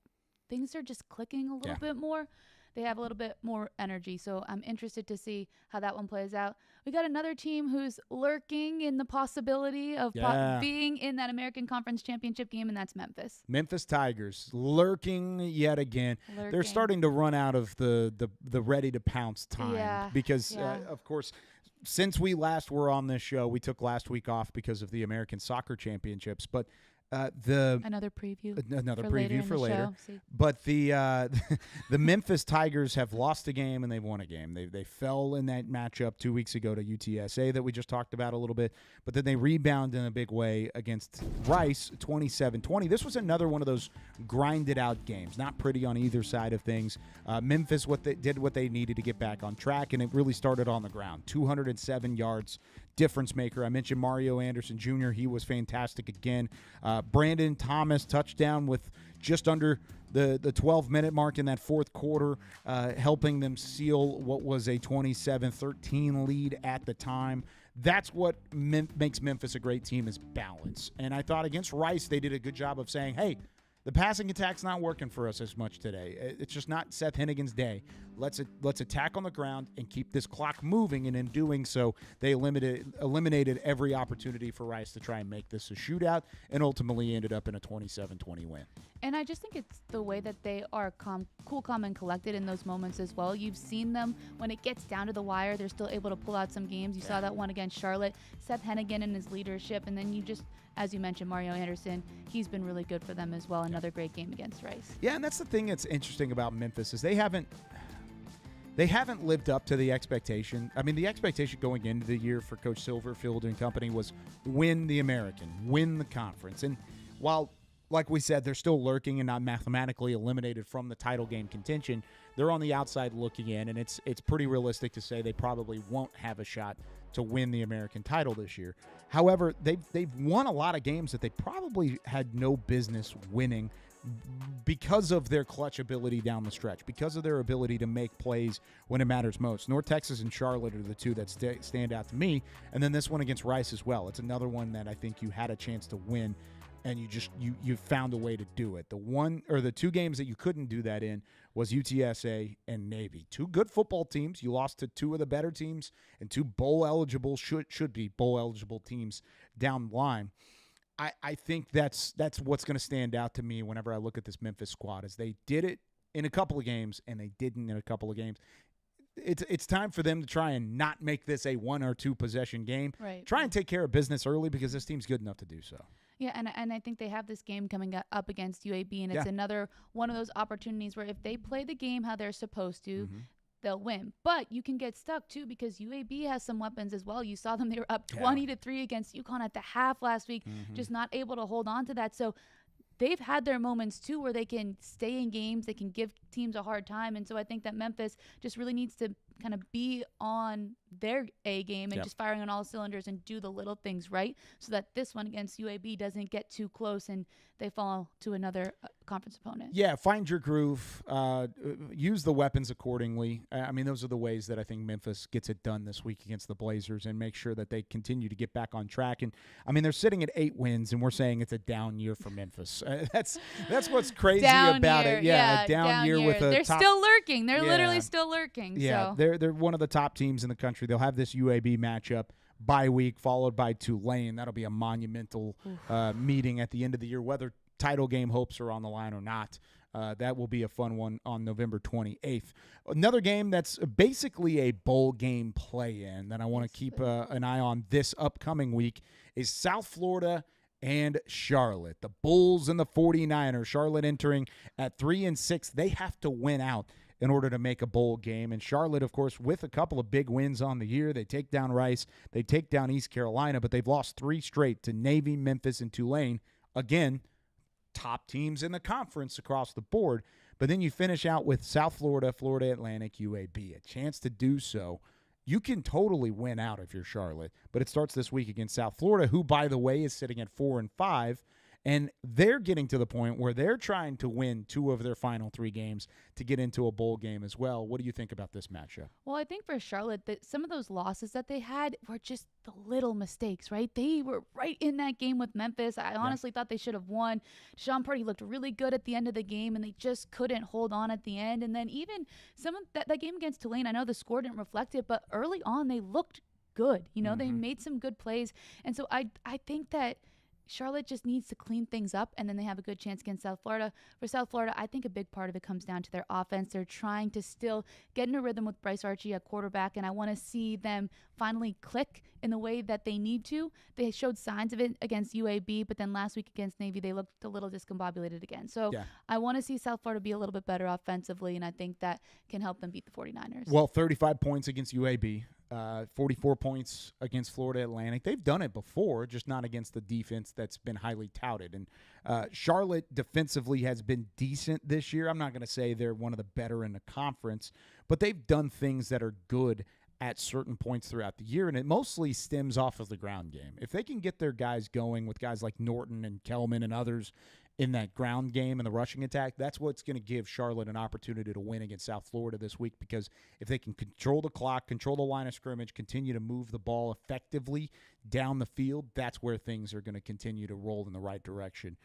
things are just clicking a little bit more. They have a little bit more energy, so I'm interested to see how that one plays out. We got another team who's lurking in the possibility of being in that American Conference Championship game, and that's Memphis. Memphis Tigers lurking yet again. They're starting to run out of the ready-to-pounce time because, of course, since we last were on this show, we took last week off because of the American Soccer Championships, but another preview for later. But the Memphis Tigers have lost a game and they've won a game. They fell in that matchup 2 weeks ago to UTSA that we just talked about a little bit, but then they rebound in a big way against Rice 27-20. This was another one of those grinded out games, not pretty on either side of things. Memphis what they needed to get back on track, and it really started on the ground. 207 yards, difference maker. I mentioned Mario Anderson Jr. He was fantastic again. Brandon Thomas touchdown with just under the 12-minute mark in that fourth quarter, helping them seal what was a 27-13 lead at the time. That's what makes Memphis a great team, is balance. And I thought against Rice they did a good job of saying, hey, the passing attack's not working for us as much today. It's just not Seth Hennigan's day. Let's attack on the ground and keep this clock moving, and in doing so, they eliminated every opportunity for Rice to try and make this a shootout, and ultimately ended up in a 27-20 win. And I just think it's the way that they are cool, calm, and collected in those moments as well. You've seen them when it gets down to the wire, they're still able to pull out some games. You saw that one against Charlotte, Seth Hennigan and his leadership, and then you just, as you mentioned, Mario Anderson, he's been really good for them as well. Another great game against Rice. Yeah, and that's the thing that's interesting about Memphis is they haven't lived up to the expectation. I mean, the expectation going into the year for Coach Silverfield and company was win the American, win the conference. And while, like we said, they're still lurking and not mathematically eliminated from the title game contention, they're on the outside looking in, and it's pretty realistic to say they probably won't have a shot to win the American title this year. However, they've won a lot of games that they probably had no business winning because of their clutch ability down the stretch, because of their ability to make plays when it matters most. North Texas and Charlotte are the two that stand out to me, and then this one against Rice as well. It's another one that I think you had a chance to win, and you found a way to do it. The two games that you couldn't do that in was UTSA and Navy. Two good football teams. You lost to two of the better teams and two bowl-eligible, should be bowl-eligible teams down the line. I think that's what's going to stand out to me whenever I look at this Memphis squad, is they did it in a couple of games and they didn't in a couple of games. It's time for them to try and not make this a 1 or 2 possession game. Right. Try and take care of business early, because this team's good enough to do so. Yeah, and I think they have this game coming up against UAB, and it's another one of those opportunities where if they play the game how they're supposed to, they'll win. But you can get stuck too, because UAB has some weapons as well. You saw them; they were up 20-3 against UConn at the half last week, just not able to hold on to that. So they've had their moments too where they can stay in games, they can give teams a hard time, and so I think that Memphis just really needs to kind of be on their A game and Yep. just firing on all cylinders and do the little things right, so that this one against UAB doesn't get too close and they fall to another conference opponent. Yeah, find your groove. Use the weapons accordingly. I mean, those are the ways that I think Memphis gets it done this week against the Blazers and make sure that they continue to get back on track. And I mean, they're sitting at 8 wins, and we're saying it's a down year for Memphis. That's what's crazy about it. Yeah, a down year with a They're top. still lurking. They're literally still lurking. Yeah, so. they're one of the top teams in the country. They'll have this UAB matchup bye week, followed by Tulane. That'll be a monumental meeting at the end of the year, whether title game hopes are on the line or not. That will be a fun one on November 28th. Another game that's basically a bowl game play-in that I want to keep an eye on this upcoming week is South Florida and Charlotte. The Bulls and the 49ers. Charlotte entering at 3-6. They have to win out in order to make a bowl game. And Charlotte, of course, with a couple of big wins on the year. They take down Rice. They take down East Carolina, but they've lost 3 straight to Navy, Memphis, and Tulane. Again, top teams in the conference across the board. But then you finish out with South Florida, Florida Atlantic, UAB. A chance to do so. You can totally win out if you're Charlotte. But it starts this week against South Florida, who, by the way, is sitting at 4-5. And they're getting to the point where they're trying to win 2 of their final 3 games to get into a bowl game as well. What do you think about this matchup? Well, I think for Charlotte, that some of those losses that they had were just the little mistakes, right? They were right in that game with Memphis. I honestly thought they should have won. Sean Purdy looked really good at the end of the game, and they just couldn't hold on at the end. And then even some of that game against Tulane, I know the score didn't reflect it, but early on they looked good. You know, they made some good plays. And so I think that Charlotte just needs to clean things up, and then they have a good chance against South Florida. For South Florida, I think a big part of it comes down to their offense. They're trying to still get in a rhythm with Bryce Archie at quarterback, and I want to see them finally click in the way that they need to. They showed signs of it against UAB, but then last week against Navy, they looked a little discombobulated again. So I want to see South Florida be a little bit better offensively, and I think that can help them beat the 49ers. Well, 35 points against UAB. 44 points against Florida Atlantic. They've done it before, just not against the defense that's been highly touted. And Charlotte defensively has been decent this year. I'm not going to say they're one of the better in the conference, but they've done things that are good at certain points throughout the year, and it mostly stems off of the ground game. If they can get their guys going with guys like Norton and Kelman and others in that ground game and the rushing attack, that's what's going to give Charlotte an opportunity to win against South Florida this week, because if they can control the clock, control the line of scrimmage, continue to move the ball effectively down the field, that's where things are going to continue to roll in the right direction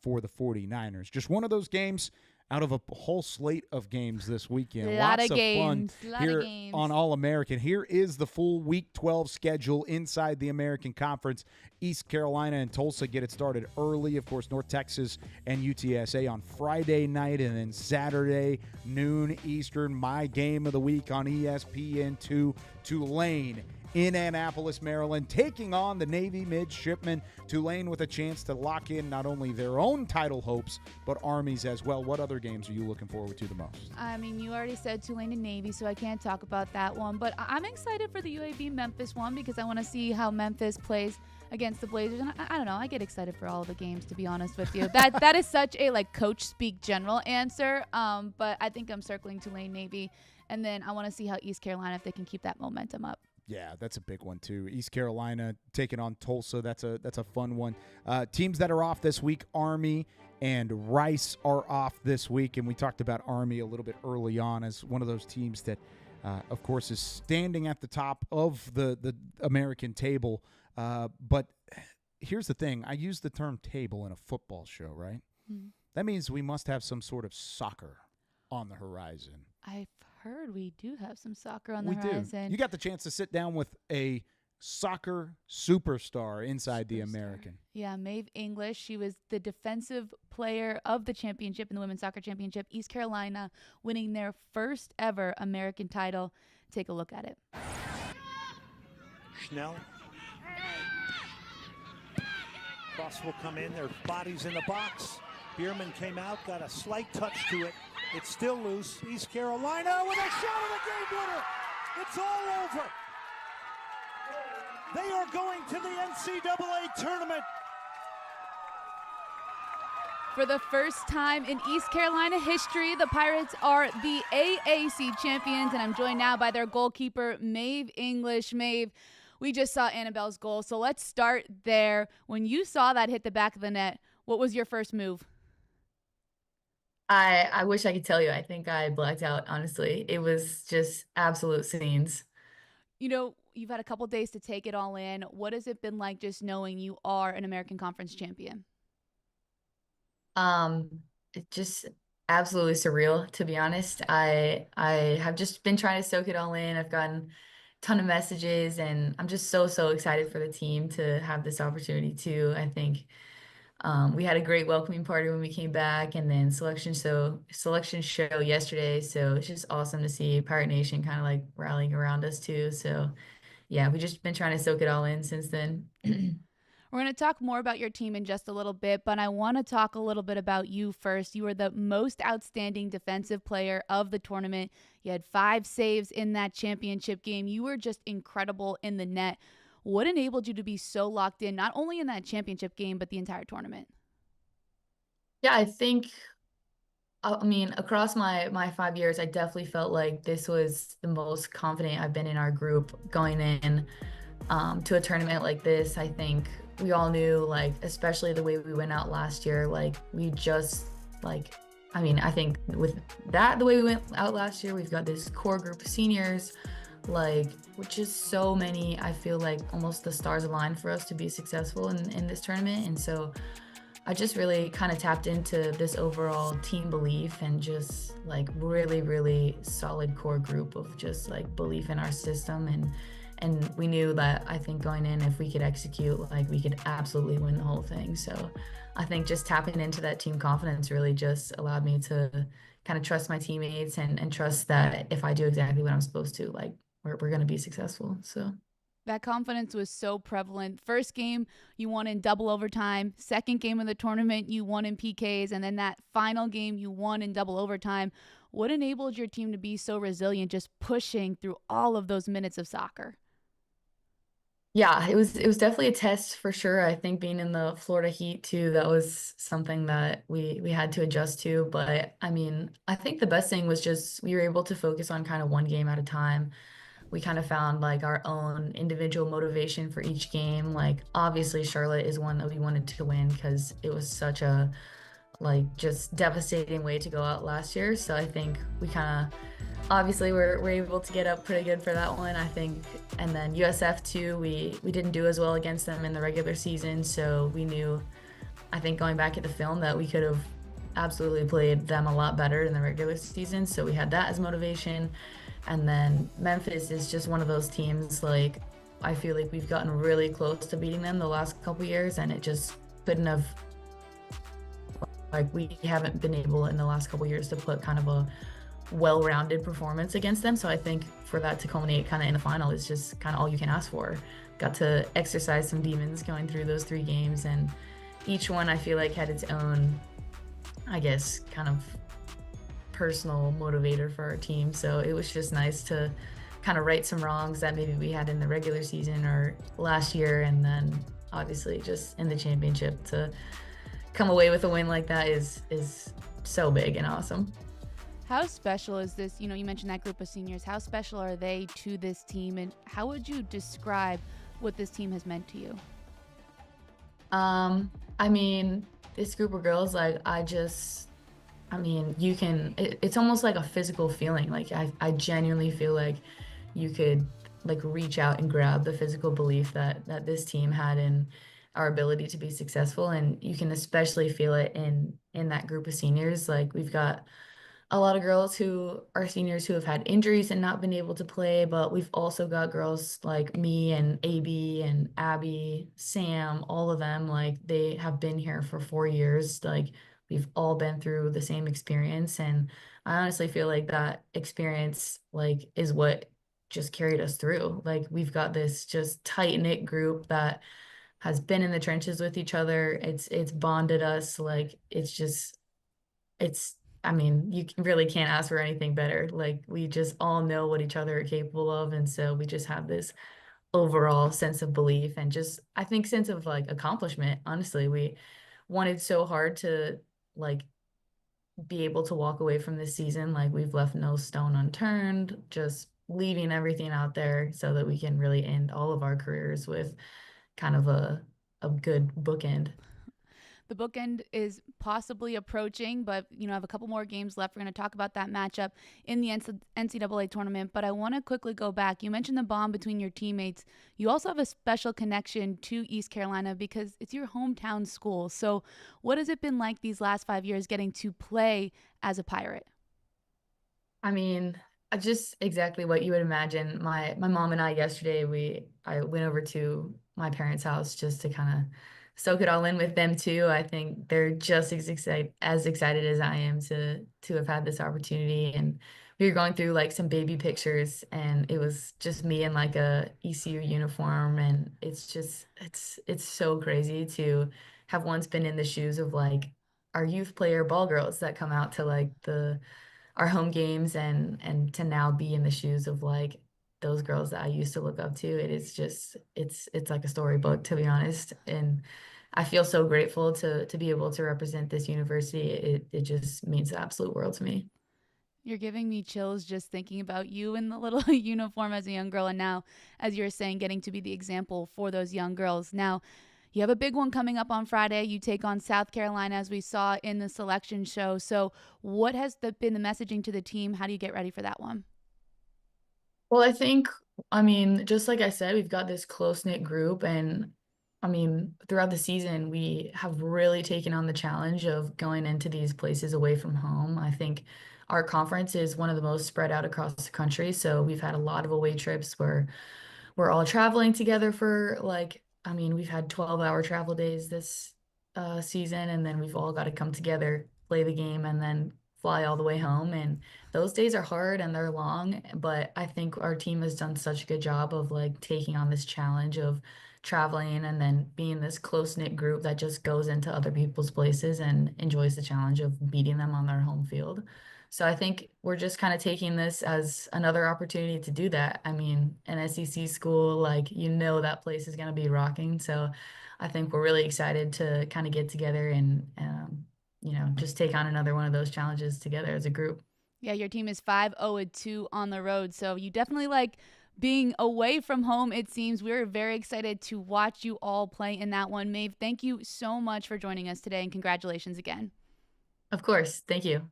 for the 49ers. Just one of those games out of a whole slate of games this weekend. Lots of fun here on All-American. Here is the full Week 12 schedule inside the American Conference. East Carolina and Tulsa get it started early. Of course, North Texas and UTSA on Friday night, and then Saturday, noon Eastern, my game of the week on ESPN2, Tulane in Annapolis, Maryland, taking on the Navy midshipmen. Tulane with a chance to lock in not only their own title hopes, but Army's as well. What other games are you looking forward to the most? I mean, you already said Tulane and Navy, so I can't talk about that one. But I'm excited for the UAB-Memphis one because I want to see how Memphis plays against the Blazers. And I don't know. I get excited for all of the games, to be honest with you. That is such a, coach speak general answer. But I think I'm circling Tulane, Navy. And then I want to see how East Carolina, if they can keep that momentum up. Yeah, that's a big one too. East Carolina taking on Tulsa. That's a fun one. Teams that are off this week: Army and Rice are off this week, and we talked about Army a little bit early on as one of those teams that, of course, is standing at the top of the American table. But here's the thing: I use the term "table" in a football show, right? Mm-hmm. That means we must have some sort of soccer on the horizon. I've heard we do have some soccer on the horizon. You got the chance to sit down with a soccer superstar inside the American. Yeah, Maeve English. She was the defensive player of the championship in the Women's Soccer Championship. East Carolina winning their first ever American title. Take a look at it. Schnell. Cross will come in. Their bodies in the box. Bierman came out, got a slight touch to it. It's still loose. East Carolina with a shot of the game winner. It's all over. They are going to the NCAA tournament. For the first time in East Carolina history, the Pirates are the AAC champions, and I'm joined now by their goalkeeper, Maeve English. Maeve, we just saw Annabelle's goal, so let's start there. When you saw that hit the back of the net, what was your first move? I wish I could tell you. I think I blacked out, honestly. It was just absolute scenes. You know, you've had a couple days to take it all in. What has it been like just knowing you are an American Conference champion? It's just absolutely surreal, to be honest. I have just been trying to soak it all in. I've gotten a ton of messages, and I'm just so excited for the team to have this opportunity too. I think we had a great welcoming party when we came back, and then selection show yesterday. So it's just awesome to see Pirate Nation kind of like rallying around us too. So yeah, we've just been trying to soak it all in since then. We're going to talk more about your team in just a little bit, but I want to talk a little bit about you first. You were the most outstanding defensive player of the tournament. You had 5 saves in that championship game. You were just incredible in the net. What enabled you to be so locked in, not only in that championship game, but the entire tournament? Yeah, I mean, across my 5 years, I definitely felt like this was the most confident I've been in our group going in to a tournament like this. I think we all knew, like, especially the way we went out last year, like, we just, like, I mean, I think with that, the way we went out last year, we've got this core group of seniors, like, which is so many. I feel like almost the stars aligned for us to be successful in this tournament. And so I just really kind of tapped into this overall team belief and just like really solid core group of just like belief in our system. And we knew that, I think, going in, if we could execute, like, we could absolutely win the whole thing. So I think just tapping into that team confidence really just allowed me to kind of trust my teammates and trust that if I do exactly what I'm supposed to, like, we're going to be successful. So That confidence was so prevalent. First game, you won in double overtime. Second game of the tournament, you won in PKs. And then that final game, you won in double overtime. What enabled your team to be so resilient, just pushing through all of those minutes of soccer? yeah, it was definitely a test for sure. I think being in the Florida heat too, that was something that we had to adjust to. But I mean, I think the best thing was just we were able to focus on kind of one game at a time. We kind of found like our own individual motivation for each game. Like, obviously Charlotte is one that we wanted to win because it was such a like just devastating way to go out last year. So I think we kind of obviously we're able to get up pretty good for that one, I think. And then USF too, we didn't do as well against them in the regular season, so we knew, I think, going back at the film, that we could have absolutely played them a lot better in the regular season. So we had that as motivation. And then Memphis is just one of those teams, like, I feel like we've gotten really close to beating them the last couple years, and it just couldn't have, like, we haven't been able in the last couple years to put kind of a well-rounded performance against them. So I think for that to culminate kind of in the final is just kind of all you can ask for. Got to exercise some demons going through those 3 games, and each one I feel like had its own, I guess, kind of personal motivator for our team. So it was just nice to kind of right some wrongs that maybe we had in the regular season or last year, and then obviously just in the championship to come away with a win like that is so big and awesome. How special is this? You know, you mentioned that group of seniors. How special are they to this team, and how would you describe what this team has meant to you? I mean, this group of girls, like, I mean, it's almost like a physical feeling. Like, I genuinely feel like you could, like, reach out and grab the physical belief that this team had in our ability to be successful. And you can especially feel it in that group of seniors. Like, we've got a lot of girls who are seniors who have had injuries and not been able to play, but we've also got girls like me and AB and Abby, Sam, all of them, like, they have been here for 4 years. Like, we've all been through the same experience. And I honestly feel like that experience, like, is what just carried us through. Like, we've got this just tight-knit group that has been in the trenches with each other. It's bonded us. Like, it's I mean, you really can't ask for anything better. Like, we just all know what each other are capable of. And so we just have this overall sense of belief and just, I think, sense of, like, accomplishment. Honestly, we wanted so hard to like be able to walk away from this season like we've left no stone unturned, just leaving everything out there so that we can really end all of our careers with kind of a good bookend. The bookend is possibly approaching, but I have a couple more games left. We're going to talk about that matchup in the NCAA tournament, but I want to quickly go back. You mentioned the bond between your teammates. You also have a special connection to East Carolina because it's your hometown school. So what has it been like these last 5 years getting to play as a Pirate? I mean, just exactly what you would imagine. My mom and I yesterday, I went over to my parents' house just to kind of soak it all in with them too. I think they're just as excited as I am to have had this opportunity. And we were going through like some baby pictures, and it was just me in like a ECU uniform, and it's so crazy to have once been in the shoes of like our youth player ball girls that come out to like our home games, and to now be in the shoes of like those girls that I used to look up to. It is just it's like a storybook, to be honest. And I feel so grateful to be able to represent this university. It just means the absolute world to me. You're giving me chills just thinking about you in the little uniform as a young girl, and now, as you're saying, getting to be the example for those young girls. Now, you have a big one coming up on Friday. You take on South Carolina, as we saw in the selection show. So what has been the messaging to the team? How do you get ready for that one? Well, I mean, just like I said, we've got this close-knit group, and I mean, throughout the season, we have really taken on the challenge of going into these places away from home. I think our conference is one of the most spread out across the country, so we've had a lot of away trips where we're all traveling together for like, I mean, we've had 12-hour travel days this season, and then we've all got to come together, play the game, and then fly all the way home. And those days are hard and they're long, but I think our team has done such a good job of like taking on this challenge of traveling and then being this close-knit group that just goes into other people's places and enjoys the challenge of beating them on their home field. So I think we're just kind of taking this as another opportunity to do that. I mean, an SEC school, like, that place is going to be rocking. So I think we're really excited to kind of get together and, just take on another one of those challenges together as a group. Yeah, your team is 5-0-2 on the road. So you definitely like being away from home, it seems. We're very excited to watch you all play in that one. Maeve, thank you so much for joining us today, and congratulations again. Of course. Thank you.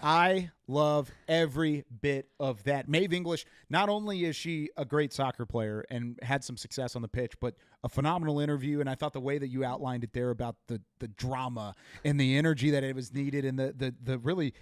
I love every bit of that. Maeve English, not only is she a great soccer player and had some success on the pitch, but a phenomenal interview. And I thought the way that you outlined it there about the drama and the energy that it was needed, and the really,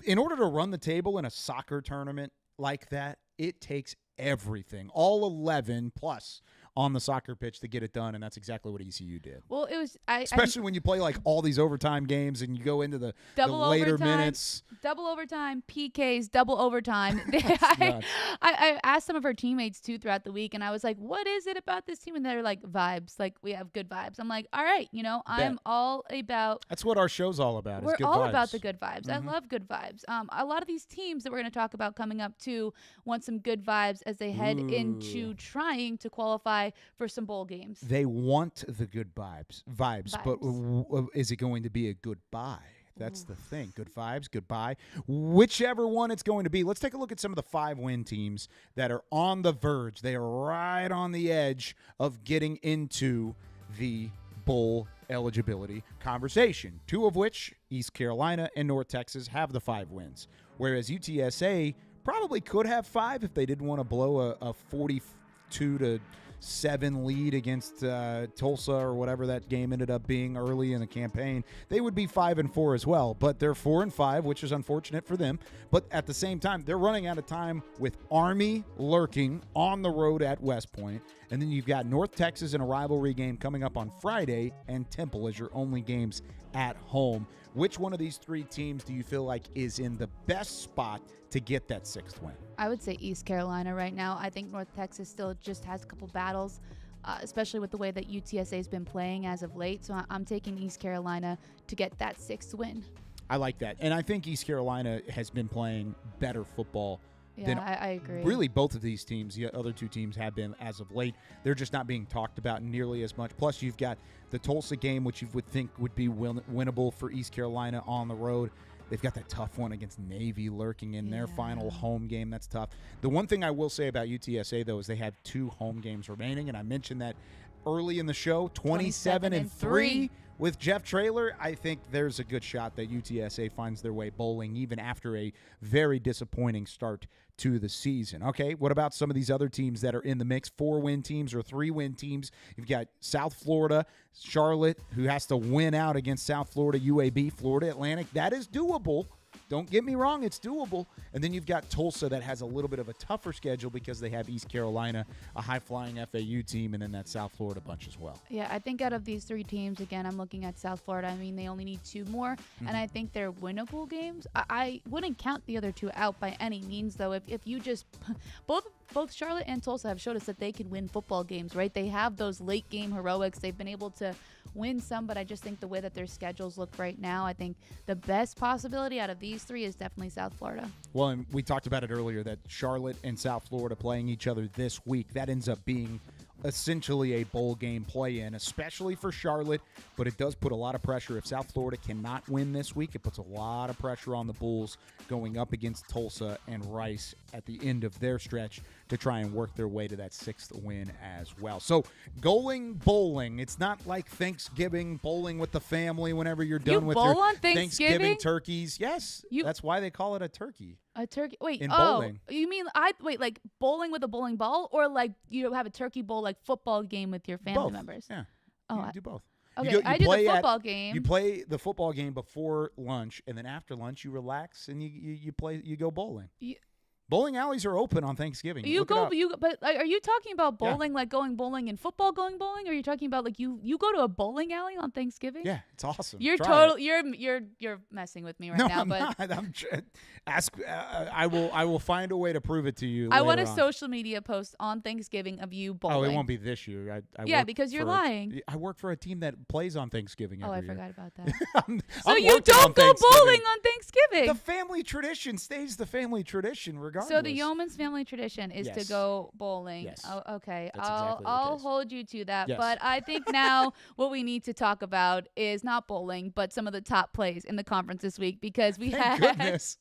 in order to run the table in a soccer tournament like that, it takes everything, all 11 plus on the soccer pitch to get it done, and that's exactly what ECU did. Well, it was especially when you play like all these overtime games and you go into the later minutes. Double overtime, PKs, double overtime. I asked some of her teammates too throughout the week, and I was like, what is it about this team? And they're like, vibes. Like, we have good vibes. I'm like, all right, I'm all about. That's what our show's all about. We're is good all vibes. about the good vibes. Mm-hmm. I love good vibes. A lot of these teams that we're going to talk about coming up too want some good vibes as they head into trying to qualify for some bowl games. They want the good vibes, but is it going to be a goodbye? That's the thing. Good vibes, goodbye. Whichever one it's going to be. Let's take a look at some of the 5-win teams that are on the verge. They are right on the edge of getting into the bowl eligibility conversation, 2 of which, East Carolina and North Texas, have the 5 wins, whereas UTSA probably could have 5 if they didn't want to blow a 42-7 lead against Tulsa or whatever that game ended up being early in the campaign. They would be 5-4 as well, but they're 4-5, which is unfortunate for them. But at the same time, they're running out of time with Army lurking on the road at West Point, and then you've got North Texas in a rivalry game coming up on Friday, and Temple as your only games at home. Which one of these 3 teams do you feel like is in the best spot to get that 6th win? I would say East Carolina right now. I think North Texas still just has a couple battles, especially with the way that UTSA has been playing as of late. So I'm taking East Carolina to get that 6th win. I like that. And I think East Carolina has been playing better football Yeah, I agree. Really, both of these teams, the other two teams, have been as of late. They're just not being talked about nearly as much. Plus, you've got the Tulsa game, which you would think would be winnable for East Carolina on the road. They've got that tough one against Navy lurking in their final home game. That's tough. The one thing I will say about UTSA, though, is they have 2 home games remaining, and I mentioned that early in the show, 27-3 with Jeff Traylor. I think there's a good shot that UTSA finds their way bowling even after a very disappointing start to the season. Okay, what about some of these other teams that are in the mix, 4-win teams or 3-win teams? You've got South Florida, Charlotte, who has to win out against South Florida, UAB, Florida Atlantic. That is doable. Don't get me wrong, it's doable. And then you've got Tulsa that has a little bit of a tougher schedule because they have East Carolina, a high-flying FAU team, and then that South Florida bunch as well. Yeah, I think out of these 3 teams, again, I'm looking at South Florida. I mean, they only need 2 more, and I think they're winnable games. I wouldn't count the other 2 out by any means, though. If you just both Charlotte and Tulsa have showed us that they can win football games, right? They have those late-game heroics. They've been able to win some, but I just think the way that their schedules look right now, I think the best possibility out of these 3 is definitely South Florida. Well, and we talked about it earlier that Charlotte and South Florida playing each other this week, that ends up being essentially a bowl game play-in, especially for Charlotte, but it does put a lot of pressure. If South Florida cannot win this week, it puts a lot of pressure on the Bulls going up against Tulsa and Rice at the end of their stretch to try and work their way to that 6th win as well. So going bowling, it's not like Thanksgiving, bowling with the family whenever you're done with your on Thanksgiving turkeys. Yes, that's why they call it a turkey. A turkey? Wait, in bowling. You mean like bowling with a bowling ball, or like you have a turkey bowl like football game with your family members? Yeah. Oh, you do both. Okay, I do the football game. You play the football game before lunch, and then after lunch you relax and you go bowling. Bowling alleys are open on Thanksgiving. But are you talking about bowling like going bowling and football going bowling, or are you talking about like you go to a bowling alley on Thanksgiving? Yeah, it's awesome. You're you're messing with me right now. I'm not. I will find a way to prove it to you. I want a social media post on Thanksgiving of you bowling. Oh, it won't be this year. Because you're lying. I work for a team that plays on Thanksgiving. I year. forgot about that. So you don't go bowling on Thanksgiving. The family tradition stays the family tradition regardless. So the Youmans family tradition is to go bowling. Yes. Oh, okay. That's exactly I'll the case. hold you to that. Yes. But I think now what we need to talk about is not bowling, but some of the top plays in the conference this week, because we Thank had goodness.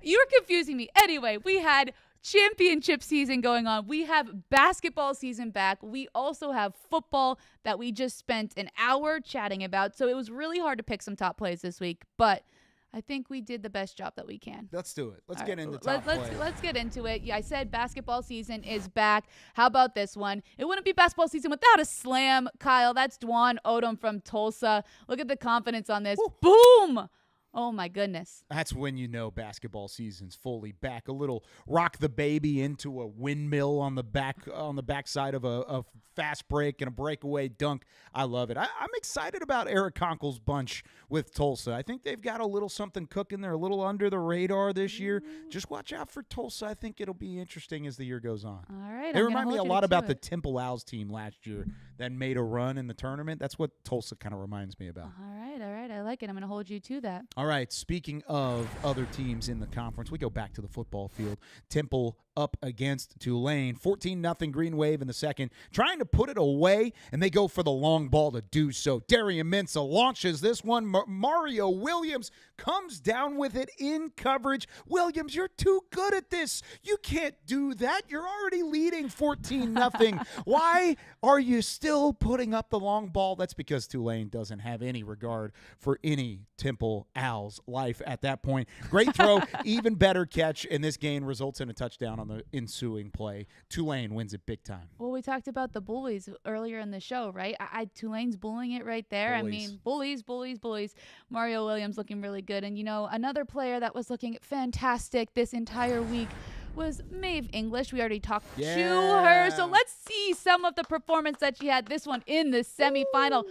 You're confusing me. Anyway, we had championship season going on. We have basketball season back. We also have football that we just spent an hour chatting about. So it was really hard to pick some top plays this week, but I think we did the best job that we can. Let's do it. Let's All get right, into top play. Let's get into it. Yeah, I said basketball season is back. How about this one? It wouldn't be basketball season without a slam. Kyle, that's Dwan Odom from Tulsa. Look at the confidence on this. Woo. Boom! Oh, my goodness. That's when you know basketball season's fully back. A little rock the baby into a windmill on the backside of a fast break and a breakaway dunk. I love it. I'm excited about Eric Konkel's bunch with Tulsa. I think they've got a little something cooking. They're a little under the radar this year. Just watch out for Tulsa. I think it'll be interesting as the year goes on. All right. They remind me a lot about the Temple Owls team last year that made a run in the tournament. That's what Tulsa kind of reminds me about. All right. I like it. I'm going to hold you to that. All right, speaking of other teams in the conference, we go back to the football field. Temple up against Tulane, 14-0 Green Wave in the second, trying to put it away, and they go for the long ball to do so. Darian Mensah launches this one. Mario Williams comes down with it in coverage. Williams, you're too good at this. You can't do that. You're already leading 14-0. Why are you still putting up the long ball? That's because Tulane doesn't have any regard for any Temple Owls life at that point. Great throw, even better catch, and this gain results in a touchdown on the ensuing play. Tulane wins it big time. Well, we talked about the bullies earlier in the show, right? Tulane's bullying it right there. Bullies. I mean, bullies. Mario Williams looking really good. And, another player that was looking fantastic this entire week was Maeve English. We already talked to her. So let's see some of the performance that she had this one in the semifinal.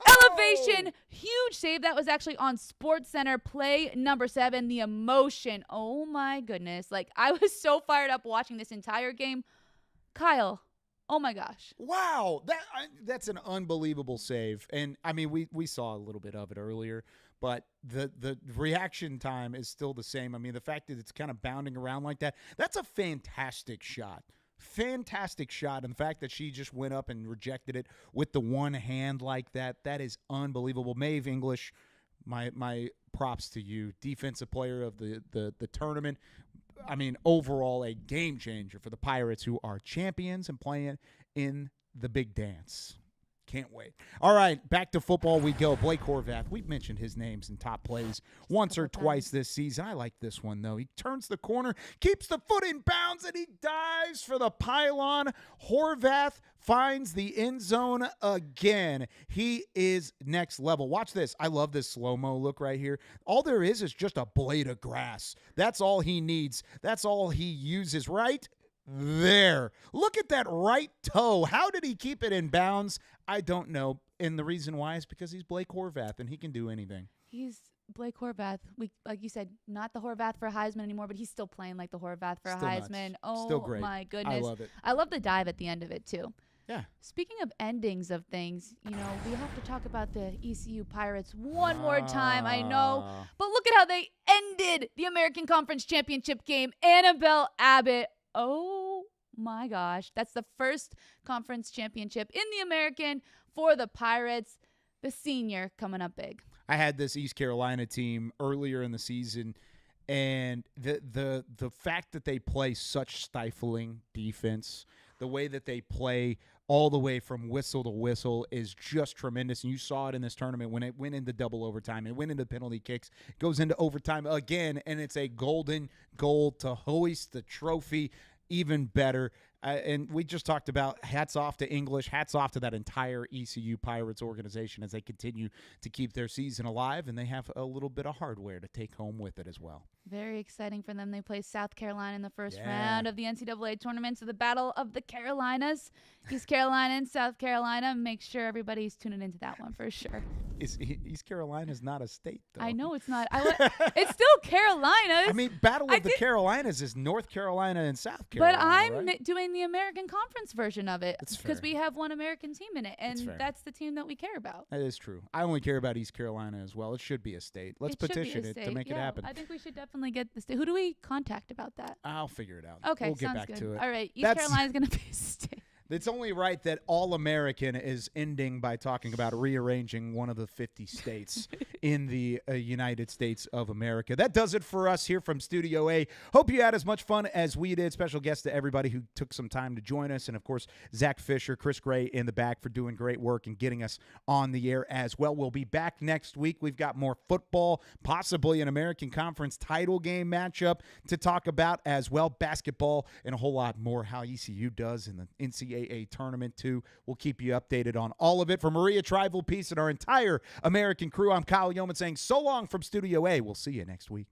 Elevation, huge save. That was actually on SportsCenter, play number 7, the emotion. Oh my goodness. I was so fired up watching this entire game. Kyle, oh my gosh. Wow, that's an unbelievable save. And I mean, we saw a little bit of it earlier, but the reaction time is still the same. I mean, the fact that it's kind of bounding around like that, that's a fantastic shot. Fantastic shot. And the fact that she just went up and rejected it with the one hand like that, that is unbelievable. Maeve English, my props to you. Defensive player of the tournament. I mean, overall a game changer for the Pirates, who are champions and playing in the big dance. Can't wait. All right, back to football we go. Blake Horvath, we've mentioned his names in top plays once or twice this season. I like this one, though. He turns the corner, keeps the foot in bounds, and he dives for the pylon. Horvath finds the end zone again. He is next level. Watch this. I love this slow-mo look right here. All there is just a blade of grass. That's all he needs. That's all he uses right there. Look at that right toe. How did he keep it in bounds? I don't know. And the reason why is because he's Blake Horvath, and he can do anything. He's Blake Horvath. Like you said, not the Horvath for Heisman anymore, but he's still playing like the Horvath for Heisman. Nuts. Oh, still great. My goodness. I love it. I love the dive at the end of it, too. Yeah. Speaking of endings of things, we have to talk about the ECU Pirates one more time. I know. But look at how they ended the American Conference Championship game. Annabelle Abbott. Oh, my gosh. That's the first conference championship in the American for the Pirates. The senior coming up big. I had this East Carolina team earlier in the season, and the fact that they play such stifling defense, the way that they play all the way from whistle to whistle is just tremendous. And you saw it in this tournament when it went into double overtime. It went into penalty kicks, goes into overtime again, and it's a golden goal to hoist the trophy. Even better. And we just talked about hats off to English, hats off to that entire ECU Pirates organization as they continue to keep their season alive, and they have a little bit of hardware to take home with it as well. Very exciting for them. They play South Carolina in the first round of the NCAA tournament. So the Battle of the Carolinas, East Carolina and South Carolina. Make sure everybody's tuning into that one for sure. East Carolina's not a state, though. I know it's not. It's still Carolinas. I mean, Battle of the Carolinas is North Carolina and South Carolina. But I'm right? doing the American Conference version of it because fair. we have one American team in it, and that's the team that we care about. That is true. I only care about East Carolina as well. It should be a state. Let's petition it to make it happen. I think we should definitely get the state. Who do we contact about that? I'll figure it out. Okay, we'll get sounds back good. to it. All right, East Carolina is going to be a state. It's only right that All-American is ending by talking about rearranging one of the 50 states in the United States of America. That does it for us here from Studio A. Hope you had as much fun as we did. Special guest to everybody who took some time to join us. And, of course, Zach Fisher, Chris Gray in the back for doing great work and getting us on the air as well. We'll be back next week. We've got more football, possibly an American Conference title game matchup to talk about as well, basketball, and a whole lot more, how ECU does in the NCAA tournament too. We'll keep you updated on all of it. For Maria Trivelpeice and our entire American crew, I'm Kyle Youmans saying so long from Studio A. We'll see you next week.